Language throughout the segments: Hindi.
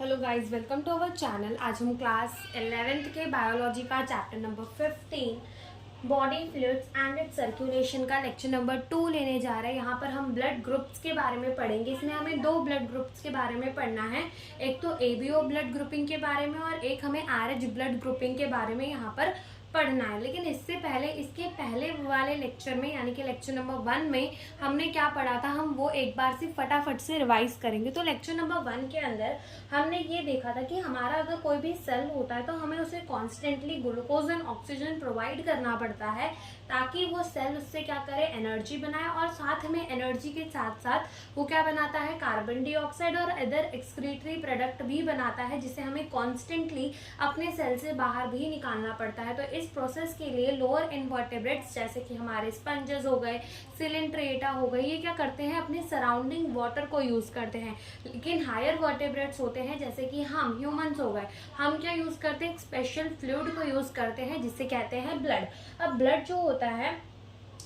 Hello guys, welcome to our channel. आज हम क्लास 11th के बायोलॉजी का chapter number 15 body fluids and its circulation का लेक्चर नंबर 2 लेने जा रहे हैं। यहाँ पर हम ब्लड ग्रुप्स के बारे में पढ़ेंगे। इसमें हमें दो ब्लड ग्रुप्स के बारे में पढ़ना है, एक तो एबीओ ब्लड ग्रुपिंग के बारे में और एक हमें आरएच ब्लड ग्रुपिंग के बारे में यहाँ पर पढ़ना है। लेकिन इससे पहले, इसके पहले वाले लेक्चर में यानी कि लेक्चर नंबर 1 में हमने क्या पढ़ा था, हम वो एक बार से फटाफट से रिवाइज करेंगे। तो लेक्चर नंबर 1 के अंदर हमने ये देखा था कि हमारा अगर कोई भी सेल होता है तो हमें उसे constantly glucose and oxygen provide करना पड़ता है ताकि वो सेल उससे क्या करे, एनर्जी बनाए, और साथ में एनर्जी के साथ साथ वो क्या बनाता है, कार्बन डाइऑक्साइड और अदर एक्सक्रीटरी प्रोडक्ट भी बनाता है, जिसे हमें कॉन्स्टेंटली अपने सेल से बाहर भी निकालना पड़ता है। तो इस प्रोसेस के लिए लोअर इनवर्टेब्रेट्स जैसे कि हमारे स्पंजेस हो गए, सिलेंट्रेटा हो गए, ये क्या करते हैं, अपने सराउंडिंग वाटर को यूज करते हैं। लेकिन हायर वर्टेब्रेट्स होते हैं जैसे कि हम ह्यूमंस हो गए, हम क्या यूज करते हैं, एक स्पेशल फ्लूइड को यूज करते हैं जिसे कहते हैं ब्लड। अब ब्लड जो होता है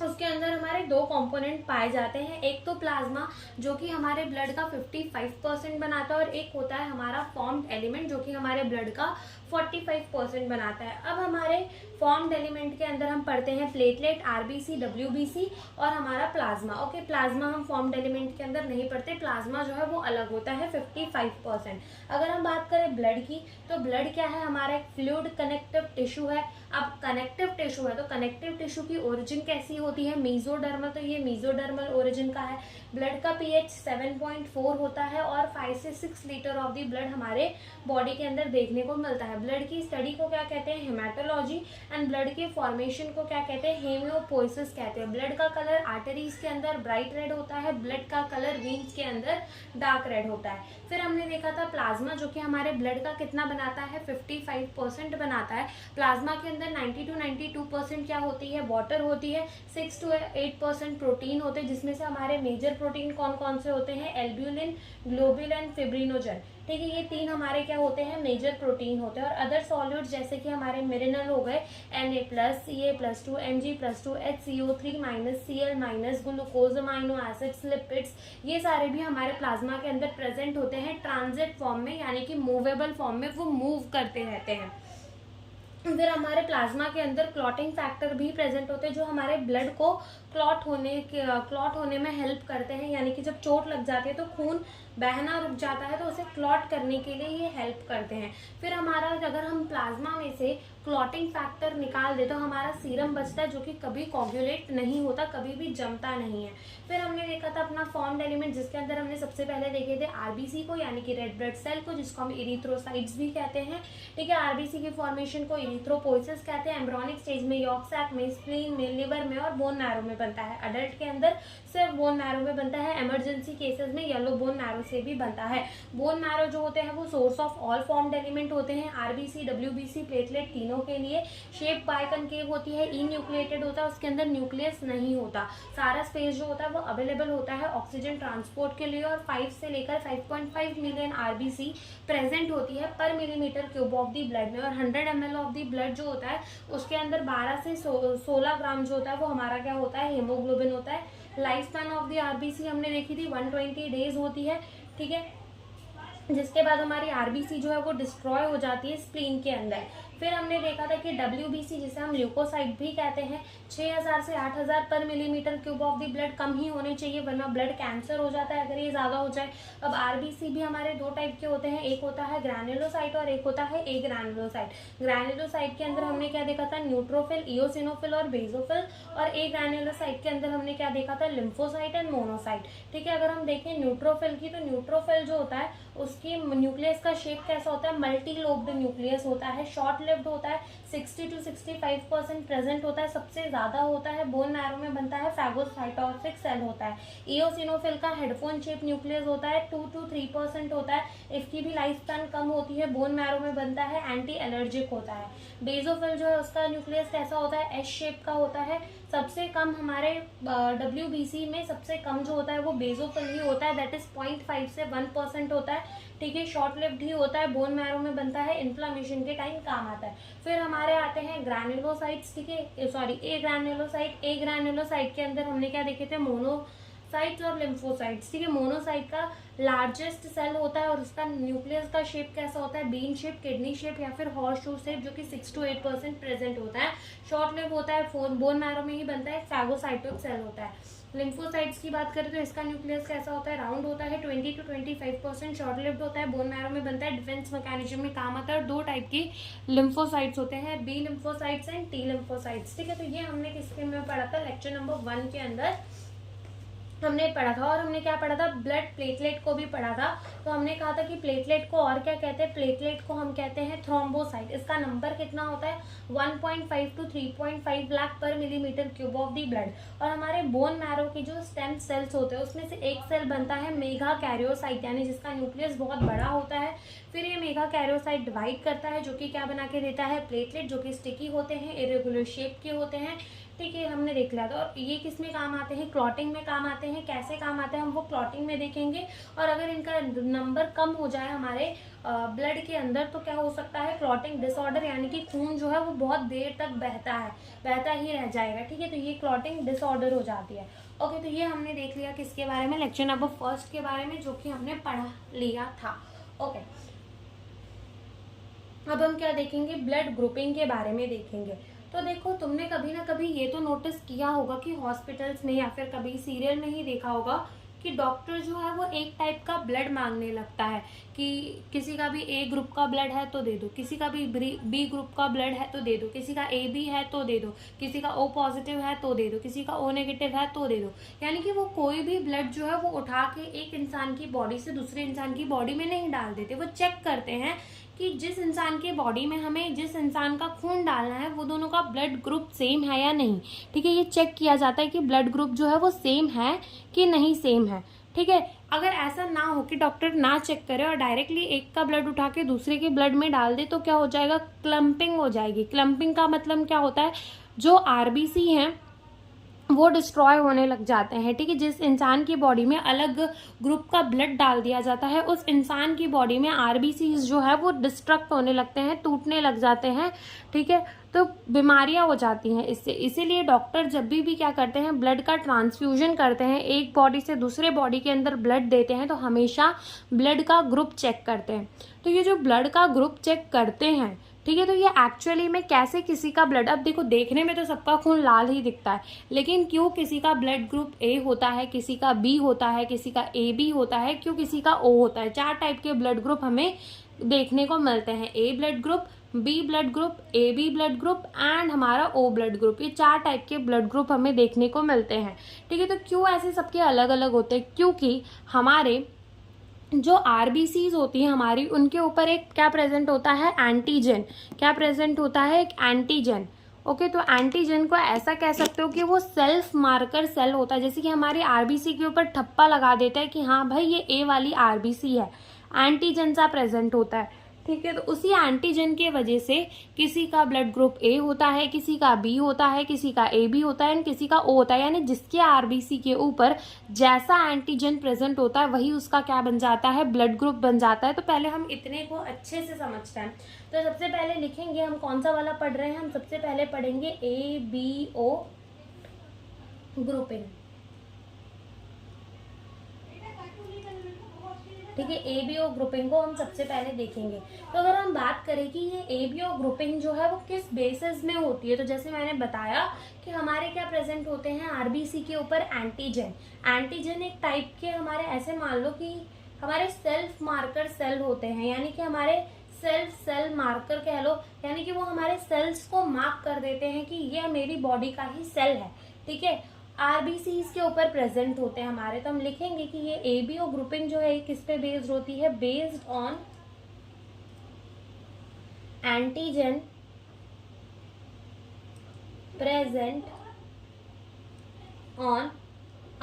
उसके अंदर हमारे दो कंपोनेंट पाए जाते हैं, एक तो प्लाज्मा जो कि हमारे ब्लड का 55% बनाता है और एक होता है हमारा फॉर्म्ड एलिमेंट जो कि हमारे ब्लड का 45% बनाता है। अब हमारे फॉर्म्ड एलिमेंट के अंदर हम पढ़ते हैं प्लेटलेट, आरबीसी, डब्ल्यूबीसी और हमारा प्लाज्मा। ओके, प्लाज्मा हम फॉर्म्ड एलिमेंट के अंदर नहीं पढ़ते, प्लाज्मा जो है वो अलग होता है 55%। अगर हम बात करें ब्लड की, तो ब्लड क्या है, हमारा एक फ्लूइड कनेक्टिव टिश्यू है। अब कनेक्टिव टिश्यू है तो कनेक्टिव टिश्यू की ओरिजिन कैसी होती है, मेसोडर्मल, तो ये मेसोडर्मल ओरिजिन का है। ब्लड का पीएच 7.4 होता है और 5 से 6 लीटर ऑफ द ब्लड हमारे बॉडी के अंदर देखने को मिलता है। ब्लड की स्टडी को क्या कहते हैं, हेमाटोलॉजी, एंड ब्लड के फॉर्मेशन को क्या कहते हैं, हेमियोपोइसिस कहते हैं। ब्लड का कलर आर्टरीज के अंदर ब्राइट रेड होता है, ब्लड का कलर वीन्स के अंदर डार्क रेड होता है। फिर हमने देखा था प्लाज्मा जो कि हमारे ब्लड का कितना बनाता है, 55% बनाता है। प्लाज्मा के अंदर 90 to 92% क्या होती है, वाटर होती है। 6 to 8% प्रोटीन होते हैं, जिसमें से हमारे मेजर प्रोटीन कौन कौन से होते हैं, एल्ब्यूलिन, ग्लोबुलिन, फिब्रिनोजन। ठीक है, ये तीन हमारे क्या होते हैं, मेजर प्रोटीन होते हैं। और अदर सॉल्यूट जैसे कि हमारे मिनरल हो गए, Na+, Ca+2, Mg+2, HCO3-, Cl-, glucose, amino acids, lipids, ये सारे भी हमारे प्लाज्मा के अंदर प्रेजेंट होते हैं ट्रांजिट फॉर्म में, यानी कि मूवेबल फॉर्म में वो मूव करते रहते हैं। फिर हमारे प्लाज्मा के अंदर क्लॉटिंग फैक्टर भी प्रेजेंट होते हैं जो हमारे ब्लड को क्लॉट होने में हेल्प करते हैं, यानी कि जब चोट लग जाती है तो खून बहना रुक जाता है तो उसे क्लॉट करने के लिए ये हेल्प करते हैं। फिर हमारा, अगर हम प्लाज्मा में से क्लॉटिंग फैक्टर निकाल दे तो हमारा सीरम बचता है जो कि कभी कोगुलेट नहीं होता, कभी भी जमता नहीं है। फिर हमने देखा था अपना फॉर्म्ड एलिमेंट जिसके अंदर हमने सबसे पहले देखे थे आरबीसी को, यानी कि रेड ब्लड सेल को, जिसको हम इरिथ्रोसाइट्स भी कहते हैं। ठीक है, आरबीसी की फॉर्मेशन को इरिथ्रोपोइसिस कहते हैं। एम्ब्रियोनिक स्टेज में यॉर्क सैक में, स्प्लीन में, लिवर में और बोन मैरो में बनता है। अडल्ट के अंदर सिर्फ बोन मैरो में बनता है। इमरजेंसी केसेस में येलो बोन मैरो से भी बनता है। बोन मैरो जो होते हैं वो source of all formed element होते हैं। आरबीसी, डब्ल्यूबीसी, प्लेटलेट तीनों के लिए शेप बाइकनकेव होती है, ई न्यूक्लिएटेड होता है, उसके अंदर न्यूक्लियस नहीं होता। सारा स्पेस जो होता है वो अवेलेबल होता है ऑक्सीजन ट्रांसपोर्ट के लिए। और 5 से लेकर 5.5 मिलियन आरबीसी प्रेजेंट होती है पर millimetre cube of the blood में। और 100 ml ऑफ द ब्लड जो होता है उसके अंदर 12 से 16 ग्राम जो होता है वो हमारा क्या होता है, हेमोग्लोबिन होता है। Life span of the RBC हमने देखी थी 120 डेज होती है। ठीक है, जिसके बाद हमारी आरबीसी जो है वो डिस्ट्रॉय हो जाती है स्प्लीन के अंदर। फिर हमने देखा था कि डब्ल्यूबीसी जिसे हम ल्यूकोसाइट भी कहते हैं, 6000 से 8000 पर millimetre cube of the blood कम ही होने चाहिए, वरना ब्लड कैंसर हो जाता है अगर ये ज्यादा हो जाए। अब आरबीसी भी हमारे दो टाइप के होते हैं, एक होता है ग्रैन्युलोसाइट और एक होता है ए ग्रैन्युलोसाइट। ग्रैन्युलोसाइट के अंदर हमने क्या देखा था, न्यूट्रोफिल, इओसिनोफिल और बेसोफिल। और ए ग्रैन्युलोसाइट के अंदर हमने क्या देखा था, लिम्फोसाइट एंड मोनोसाइट। ठीक है, अगर हम देखें न्यूट्रोफिल की, तो न्यूट्रोफिल जो होता है उसकी न्यूक्लियस का शेप कैसा होता है, मल्टी लोब्ड न्यूक्लियस होता है, शॉर्ट लिव्ड होता है, 60 to 65% प्रेजेंट होता है, सबसे ज्यादा होता है, बोन मैरो में बनता है, फैगोसाइटोसिस सेल होता है। इओसिनोफिल का हेडफोन शेप न्यूक्लियस होता है, 2 to 3% होता है, इसकी भी लाइफ स्पैन कम होती है, बोन मैरो में बनता है, एंटी एलर्जिक होता है। बेसोफिल जो है उसका न्यूक्लियस कैसा होता है, एस शेप का होता है। सबसे कम हमारे डब्ल्यूबीसी में सबसे कम जो होता है वो बेसोफिल ही होता है, दैट इज 0.5 से 1% होता है। ठीक है, शॉर्ट लिव्ड ही होता है, बोन मैरो में बनता है, इन्फ्लामेशन के टाइम काम आता है। फिर हमारे आते हैं ग्रैन्युलोसाइट्स। ठीक है, सॉरी, ए ग्रैन्युलोसाइट। ए ग्रैन्युलोसाइट के अंदर हमने क्या देखे थे, मोनोसाइट्स और लिम्फोसाइट्स। ठीक है, मोनोसाइट का लार्जेस्ट सेल होता है और उसका न्यूक्लियस का शेप कैसा होता है, बीन शेप, किडनी शेप या फिर हॉर्स शू शेप, जो कि 6 to 8% प्रेजेंट होता है। शॉर्ट लिव होता है, बोन मैरो में ही बनता है, फैगोसाइटोसिस सेल होता है। लिम्फोसाइट्स की बात करें तो इसका न्यूक्लियस कैसा होता है, राउंड होता है, 20 to 25% शॉर्ट लिव्ड होता है, बोन मैरो में बनता है, डिफेंस मैकेनिज्म में काम आता है। और 2 टाइप की लिम्फोसाइट्स होते हैं, B lymphocytes and T lymphocytes. ठीक है, तो ये हमने किसके में पढ़ा था, लेक्चर नंबर 1 के अंदर हमने पढ़ा था। और हमने क्या पढ़ा था, ब्लड प्लेटलेट को भी पढ़ा था। तो हमने कहा था कि प्लेटलेट को और क्या कहते हैं, प्लेटलेट को हम कहते हैं थ्रोम्बोसाइट। इसका नंबर कितना होता है, 1.5 to 3.5 लाख पर millimetre cube of the blood. और हमारे बोन मैरो की जो स्टेम सेल्स होते हैं उसमें से एक सेल बनता है मेगा कैरियोसाइट, यानी जिसका न्यूक्लियस बहुत बड़ा होता है। फिर ये मेगा कैरियोसाइट डिवाइड करता है, जो कि क्या बना के देता है, प्लेटलेट, जो कि स्टिकी होते हैं, इरेगुलर शेप के होते हैं। ठीक है, हमने देख लिया था। और ये किस में काम आते हैं, क्लॉटिंग में काम आते हैं। कैसे काम आते हैं हम वो क्लॉटिंग में देखेंगे। और अगर इनका नंबर कम हो जाए हमारे ब्लड के अंदर तो क्या हो सकता है, क्लॉटिंग डिसऑर्डर, यानी कि खून जो है वो बहुत देर तक बहता ही रह जाएगा। ठीक है, तो ये क्लॉटिंग डिसऑर्डर हो जाती है। ओके, तो ये हमने देख लिया किसके बारे में, लेक्चर नंबर 1 के बारे में, जो कि हमने पढ़ा लिया था। ओके, अब हम क्या देखेंगे, ब्लड ग्रुपिंग के बारे में देखेंगे। तो देखो, तुमने कभी ना कभी ये तो नोटिस किया होगा कि हॉस्पिटल्स में या फिर कभी सीरियल में ही देखा होगा कि डॉक्टर जो है वो एक टाइप का ब्लड मांगने लगता है कि किसी का भी ए ग्रुप का ब्लड है तो दे दो, किसी का भी बी ग्रुप का ब्लड है तो दे दो, किसी का ए बी है तो दे दो, किसी का ओ पॉजिटिव है तो दे दो, किसी का ओ नेगेटिव है तो दे दो। यानी कि वो कोई भी ब्लड जो है वो उठा के एक इंसान की बॉडी से दूसरे इंसान की बॉडी में नहीं डाल देते। वो चेक करते हैं कि जिस इंसान के बॉडी में हमें जिस इंसान का खून डालना है वो दोनों का ब्लड ग्रुप सेम है या नहीं। ठीक है, ये चेक किया जाता है कि ब्लड ग्रुप जो है वो सेम है कि नहीं सेम है। ठीक है, अगर ऐसा ना हो कि डॉक्टर ना चेक करे और डायरेक्टली एक का ब्लड उठा के दूसरे के ब्लड में डाल दे तो क्या हो जाएगा, क्लम्पिंग हो जाएगी। क्लम्पिंग का मतलब क्या होता है, जो आरबीसी हैं वो डिस्ट्रॉय होने लग जाते हैं। ठीक है, जिस इंसान की बॉडी में अलग ग्रुप का ब्लड डाल दिया जाता है उस इंसान की बॉडी में आरबीसीज जो है वो डिस्ट्रक्ट होने लगते हैं, टूटने लग जाते हैं। ठीक है, तो बीमारियां हो जाती हैं इससे। इसीलिए डॉक्टर जब भी क्या करते हैं, ब्लड का ट्रांसफ्यूजन करते हैं, एक बॉडी से दूसरे बॉडी के अंदर ब्लड देते हैं, तो हमेशा ब्लड का ग्रुप चेक करते हैं। तो ये जो ब्लड का ग्रुप चेक करते हैं, ठीक है, तो ये एक्चुअली में कैसे किसी का ब्लड, अब देखो देखने में तो सबका खून लाल ही दिखता है, लेकिन क्यों किसी का ब्लड ग्रुप ए होता है, किसी का बी होता है, किसी का ए बी होता है, क्यों किसी का ओ होता है। 4 टाइप के ब्लड ग्रुप हमें देखने को मिलते हैं, A blood group, B blood group, A B blood group and हमारा ओ ब्लड ग्रुप। ये 4 टाइप के ब्लड ग्रुप हमें देखने को मिलते हैं। ठीक है, तो क्यों ऐसे सबके अलग अलग होते हैं, क्योंकि हमारे जो आरबीसीज होती है हमारी, उनके ऊपर एक क्या प्रेजेंट होता है, एंटीजन। क्या प्रेजेंट होता है, एक एंटीजन। ओके, तो एंटीजन को ऐसा कह सकते हो कि वो सेल्फ मार्कर सेल होता है, जैसे कि हमारी आरबीसी के ऊपर ठप्पा लगा देता है कि हाँ भाई ये ए वाली आरबीसी है, एंटीजन सा प्रेजेंट होता है। ठीक है, तो उसी एंटीजन के वजह से किसी का ब्लड ग्रुप ए होता है, किसी का बी होता है, किसी का ए बी होता है, किसी का ओ होता है। यानी जिसके आरबीसी के ऊपर जैसा एंटीजन प्रेजेंट होता है वही उसका क्या बन जाता है, ब्लड ग्रुप बन जाता है। तो पहले हम इतने को अच्छे से समझते हैं। तो सबसे पहले लिखेंगे हम कौन सा वाला पढ़ रहे हैं, हम सबसे पहले पढ़ेंगे ए बी ओ ग्रुपिंग। ठीक है, एबीओ ग्रुपिंग को हम सबसे पहले देखेंगे। तो अगर हम बात करें कि ये एबीओ ग्रुपिंग जो है वो किस बेसिस में होती है, तो जैसे मैंने बताया कि हमारे क्या प्रेजेंट होते हैं आरबीसी के ऊपर, एंटीजन। एंटीजन एक टाइप के हमारे, ऐसे मान लो कि हमारे सेल्फ मार्कर सेल होते हैं, यानी कि हमारे सेल मार्कर कह लो, यानी कि वो हमारे सेल्स को मार्क कर देते हैं कि ये मेरी बॉडी का ही सेल है। ठीक है, आरबीसीज के ऊपर प्रेजेंट होते हैं हमारे। तो हम लिखेंगे कि ये एबीओ ग्रुपिंग जो है किस पे बेस्ड होती है, based on antigen present on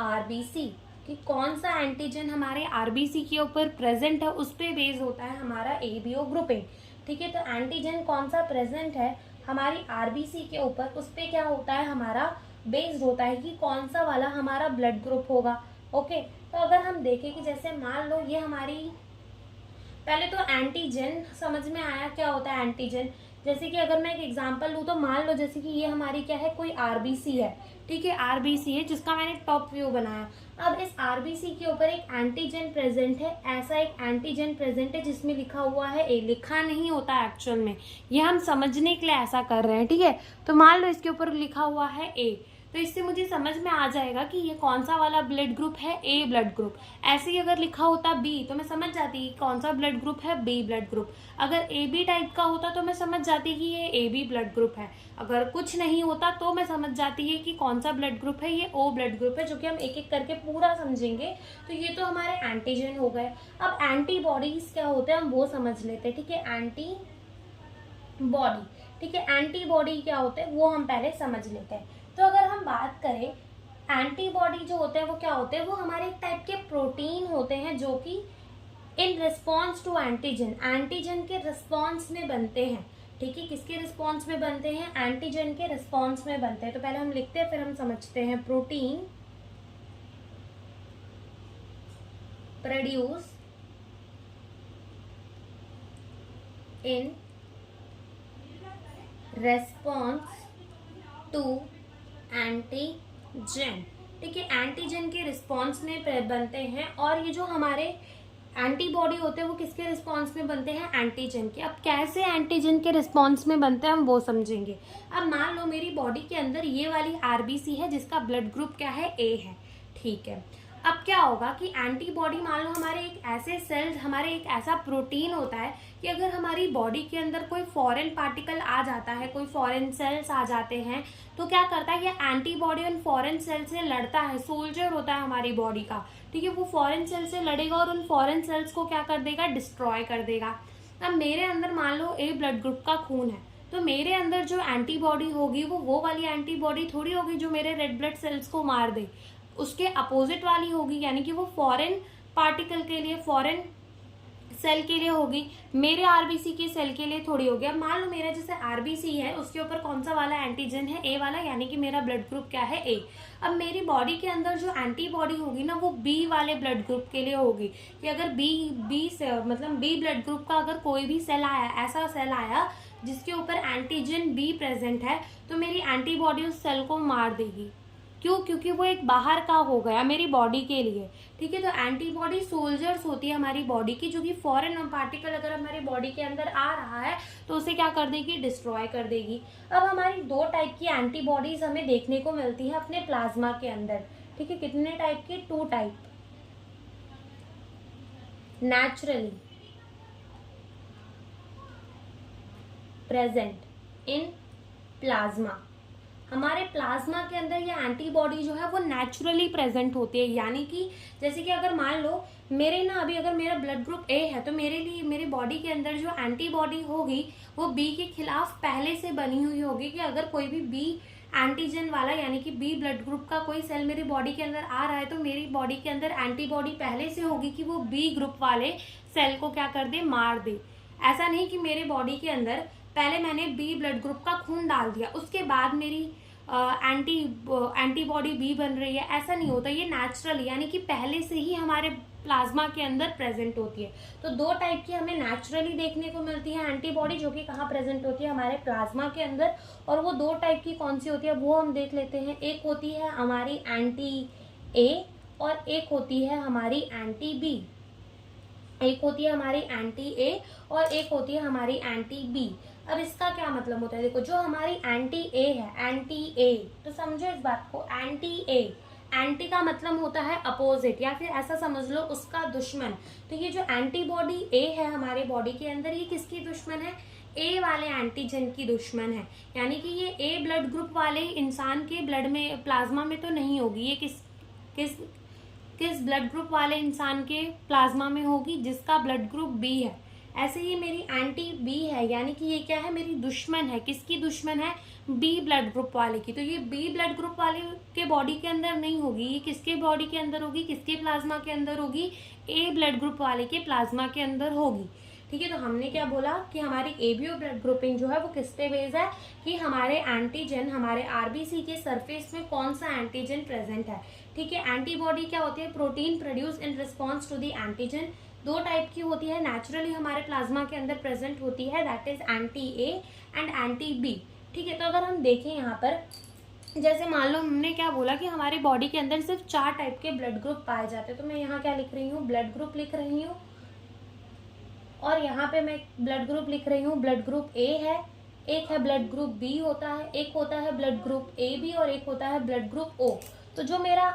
RBC, कि कौन सा एंटीजन हमारे आरबीसी के ऊपर प्रेजेंट है उस पे बेस्ड होता है हमारा एबीओ ग्रुपिंग। ठीक है, तो एंटीजन कौन सा प्रेजेंट है हमारी आरबीसी के ऊपर, उस पे क्या होता है हमारा बेस्ड होता है कि कौन सा वाला हमारा ब्लड ग्रुप होगा। ओके, तो अगर हम देखें कि जैसे मान लो ये हमारी, पहले तो एंटीजन समझ में आया क्या होता है एंटीजन, जैसे कि अगर मैं एक एग्जांपल लूँ तो मान लो जैसे कि ये हमारी क्या है, कोई आरबीसी है, ठीक है, आरबीसी है जिसका मैंने टॉप व्यू बनाया। अब इस आरबीसी के ऊपर एक एंटीजन प्रेजेंट है, ऐसा एक एंटीजन प्रेजेंट है जिसमें लिखा हुआ है ए। लिखा नहीं होता एक्चुअल में, ये हम समझने के लिए ऐसा कर रहे हैं, ठीक है। तो मान लो इसके ऊपर लिखा हुआ है ए, तो इससे मुझे समझ में आ जाएगा कि ये कौन सा वाला ब्लड ग्रुप है, ए ब्लड ग्रुप। ऐसे ही अगर लिखा होता बी तो मैं समझ जाती कौन सा ब्लड ग्रुप है, बी ब्लड ग्रुप। अगर ए बी टाइप का होता तो मैं समझ जाती कि ये ए बी ब्लड ग्रुप है। अगर कुछ नहीं होता तो मैं समझ जाती है कि कौन सा ब्लड ग्रुप है, ये ओ ब्लड ग्रुप है, जो कि हम एक एक करके पूरा समझेंगे। तो ये तो हमारे एंटीजन हो गए। अब एंटीबॉडीज क्या होते हैं हम वो समझ लेते हैं, ठीक है। एंटीबॉडी, ठीक है, एंटीबॉडी क्या होते हैं वो हम पहले समझ लेते हैं। तो अगर हम बात करें एंटीबॉडी जो होते हैं वो क्या होते हैं, वो हमारे एक टाइप के प्रोटीन होते हैं जो कि in response to antigen, antigen के रिस्पॉन्स में बनते हैं, ठीक है। किसके रिस्पॉन्स में बनते हैं, एंटीजन के रिस्पॉन्स में बनते हैं। तो पहले हम लिखते हैं फिर हम समझते हैं। Protein produce in response to antigen, ठीक है, एंटीजन के रिस्पॉन्स में बनते हैं। और ये जो हमारे एंटीबॉडी होते हैं वो किसके रिस्पॉन्स में बनते हैं, एंटीजन के। अब कैसे एंटीजन के रिस्पॉन्स में बनते हैं हम वो समझेंगे। अब मान लो मेरी बॉडी के अंदर ये वाली आरबीसी है जिसका ब्लड ग्रुप क्या है, ए है, ठीक है। अब क्या होगा कि एंटीबॉडी, मान लो हमारे एक ऐसे सेल्स, हमारे एक ऐसा प्रोटीन होता है कि अगर हमारी बॉडी के अंदर कोई फॉरेन पार्टिकल आ जाता है, कोई फॉरेन सेल्स आ जाते हैं, तो क्या करता है ये एंटीबॉडी उन फॉरेन सेल से लड़ता है। सोल्जर होता है हमारी बॉडी का, ठीक है। वो फॉरेन सेल से लड़ेगा और उन फॉरेन सेल्स को क्या कर देगा, डिस्ट्रॉय कर देगा। अब मेरे अंदर मान लो ए ब्लड ग्रुप का खून है, तो मेरे अंदर जो एंटीबॉडी होगी वो वाली एंटीबॉडी थोड़ी होगी जो मेरे रेड ब्लड सेल्स को मार दे, उसके अपोजिट वाली होगी, यानी कि वो फॉरेन पार्टिकल के लिए, फॉरेन सेल के लिए होगी, मेरे आरबीसी के सेल के लिए थोड़ी होगी। अब मान लो मेरा जैसे आरबीसी है उसके ऊपर कौन सा वाला एंटीजन है, ए वाला, यानी कि मेरा ब्लड ग्रुप क्या है, ए। अब मेरी बॉडी के अंदर जो एंटीबॉडी होगी ना वो बी वाले ब्लड ग्रुप के लिए होगी, कि अगर बी से मतलब बी ब्लड ग्रुप का अगर कोई भी सेल आया, ऐसा सेल आया जिसके ऊपर एंटीजन बी प्रेजेंट है, तो मेरी एंटीबॉडी उस सेल को मार देगी। क्यों, क्योंकि वो एक बाहर का हो गया मेरी बॉडी के लिए, ठीक है। तो एंटीबॉडी सोल्जर्स होती है हमारी बॉडी की, जो कि फॉरेन पार्टिकल अगर हमारी बॉडी के अंदर आ रहा है तो उसे क्या कर देगी, डिस्ट्रॉय कर देगी। अब हमारी दो टाइप की एंटीबॉडीज हमें देखने को मिलती है अपने प्लाज्मा के अंदर, ठीक है। कितने टाइप के, 2 type. Naturally present in plasma, हमारे प्लाज्मा के अंदर ये एंटीबॉडी जो है वो नेचुरली प्रेजेंट होती है। यानी कि जैसे कि अगर मान लो मेरे ना अभी अगर मेरा ब्लड ग्रुप ए है तो मेरे लिए मेरी बॉडी के अंदर जो एंटीबॉडी होगी वो बी के खिलाफ पहले से बनी हुई होगी, कि अगर कोई भी बी एंटीजन वाला यानी कि बी ब्लड ग्रुप का कोई सेल मेरी बॉडी के अंदर आ रहा है तो मेरी बॉडी के अंदर एंटीबॉडी पहले से होगी कि वो बी ग्रुप वाले सेल को क्या कर दे, मार दे। ऐसा नहीं कि मेरे बॉडी के अंदर पहले मैंने बी ब्लड ग्रुप का खून डाल दिया उसके बाद मेरी एंटीबॉडी बी बन रही है, ऐसा नहीं होता। ये नेचुरल यानी कि पहले से ही हमारे प्लाज्मा के अंदर प्रेजेंट होती है। तो 2 टाइप की हमें नेचुरली देखने को मिलती है एंटीबॉडी, जो कि कहाँ प्रेजेंट होती है, हमारे प्लाज्मा के अंदर। और वो 2 टाइप की कौन सी होती है वो हम देख लेते हैं। एक होती है हमारी एंटी ए और एक होती है हमारी एंटी बी। एक होती है हमारी एंटी ए और एक होती है हमारी एंटी बी। अब इसका क्या मतलब होता है, देखो जो हमारी एंटी ए है, एंटी ए, तो समझो इस बात को, एंटी ए, एंटी का मतलब होता है अपोजिट या फिर ऐसा समझ लो उसका दुश्मन। तो ये जो एंटीबॉडी ए है हमारे बॉडी के अंदर, ये किसकी दुश्मन है, ए वाले एंटीजन की दुश्मन है। यानी कि ये ए ब्लड ग्रुप वाले इंसान के ब्लड में, प्लाज्मा में तो नहीं होगी, ये किस ब्लड ग्रुप वाले इंसान के प्लाज्मा में होगी, जिसका ब्लड ग्रुप बी है। ऐसे ही मेरी एंटी बी है, यानी कि ये क्या है, मेरी दुश्मन है। किसकी दुश्मन है, बी ब्लड ग्रुप वाले की। तो ये बी ब्लड ग्रुप वाले के बॉडी के अंदर नहीं होगी, ये किसके बॉडी के अंदर होगी, किसके प्लाज्मा के अंदर होगी, ए ब्लड ग्रुप वाले के प्लाज्मा के अंदर होगी, ठीक है। तो हमने क्या बोला कि हमारी एबीओ ब्लड ग्रुपिंग जो है वो किस पे बेस्ड है, कि हमारे एंटीजन, हमारे आरबीसी के सरफेस में कौन सा एंटीजन प्रेजेंट है, ठीक है। एंटीबॉडी क्या होती है, protein produce in response to the antigen. दो टाइप की होती है नेचुरली हमारे प्लाज्मा के अंदर प्रेजेंट होती है, that is anti A and anti B. ठीक है, तो अगर हम देखें यहाँ पर, जैसे मान लो हमने क्या बोला कि हमारी बॉडी के अंदर सिर्फ 4 टाइप के ब्लड ग्रुप पाए जाते हैं, तो मैं यहाँ क्या लिख रही हूँ, ब्लड ग्रुप लिख रही हूँ, और यहाँ पे मैं ब्लड ग्रुप लिख रही हूँ, ब्लड ग्रुप ए है, एक है ब्लड ग्रुप बी होता है, एक होता है ब्लड ग्रुप ए बी, और एक होता है ब्लड ग्रुप ओ। तो जो मेरा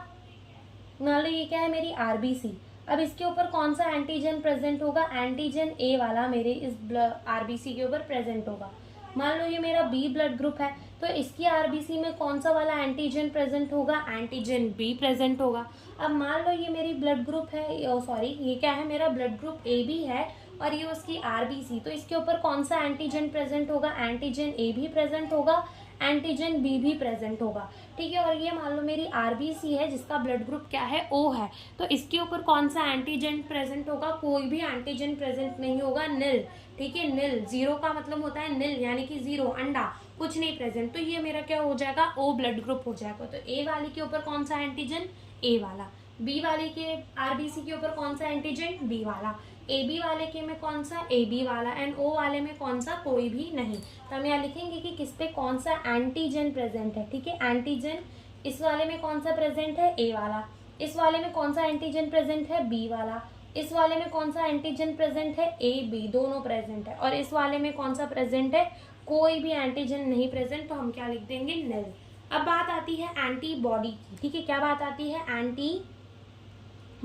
मान लो ये क्या है, मेरी आरबीसी, अब इसके ऊपर कौन सा एंटीजन प्रेजेंट होगा, एंटीजन ए वाला मेरे इस आरबीसी के ऊपर प्रेजेंट होगा। मान लो ये मेरा बी ब्लड ग्रुप है, तो इसकी आरबीसी में कौन सा वाला एंटीजन प्रेजेंट होगा, एंटीजन बी प्रेजेंट होगा। अब मान लो ये मेरी ब्लड ग्रुप है, सॉरी ये क्या है, मेरा ब्लड ग्रुप ए बी है और ये उसकी आरबीसी, तो इसके ऊपर कौन सा एंटीजन प्रेजेंट होगा, एंटीजन ए भी प्रेजेंट होगा, एंटीजन बी भी प्रेजेंट होगा। ठीक है, और ये मान लो मेरी आरबीसी है जिसका ब्लड ग्रुप क्या है, ओ है, तो इसके ऊपर कौन सा एंटीजन प्रेजेंट होगा, कोई भी एंटीजन प्रेजेंट नहीं होगा, नील। ठीक है, नील, जीरो का मतलब होता है नील, यानी कि जीरो, अंडा, कुछ नहीं प्रेजेंट, तो ये मेरा क्या हो जाएगा, ओ ब्लड ग्रुप हो जाएगा। तो ए वाली के ऊपर कौन सा एंटीजन, ए वाला, बी वाले के आरबीसी के ऊपर कौन सा एंटीजन, बी वाला, ए बी वाले के में कौन सा, ए बी वाला, एंड ओ वाले में कौन सा, कोई भी नहीं। तो हम यहाँ लिखेंगे कि किस पे कौन सा एंटीजन प्रेजेंट है। ठीक है, एंटीजन इस वाले में कौन सा प्रेजेंट है, ए वाला, इस वाले में कौन सा एंटीजन प्रेजेंट है, बी वाला, इस वाले में कौन सा एंटीजन प्रेजेंट है, ए बी दोनों प्रेजेंट है, और इस वाले में कौन सा प्रेजेंट है, कोई भी एंटीजन नहीं प्रेजेंट, तो हम क्या लिख देंगे, नल। अब बात आती है एंटीबॉडी की। ठीक है, क्या बात आती है, एंटी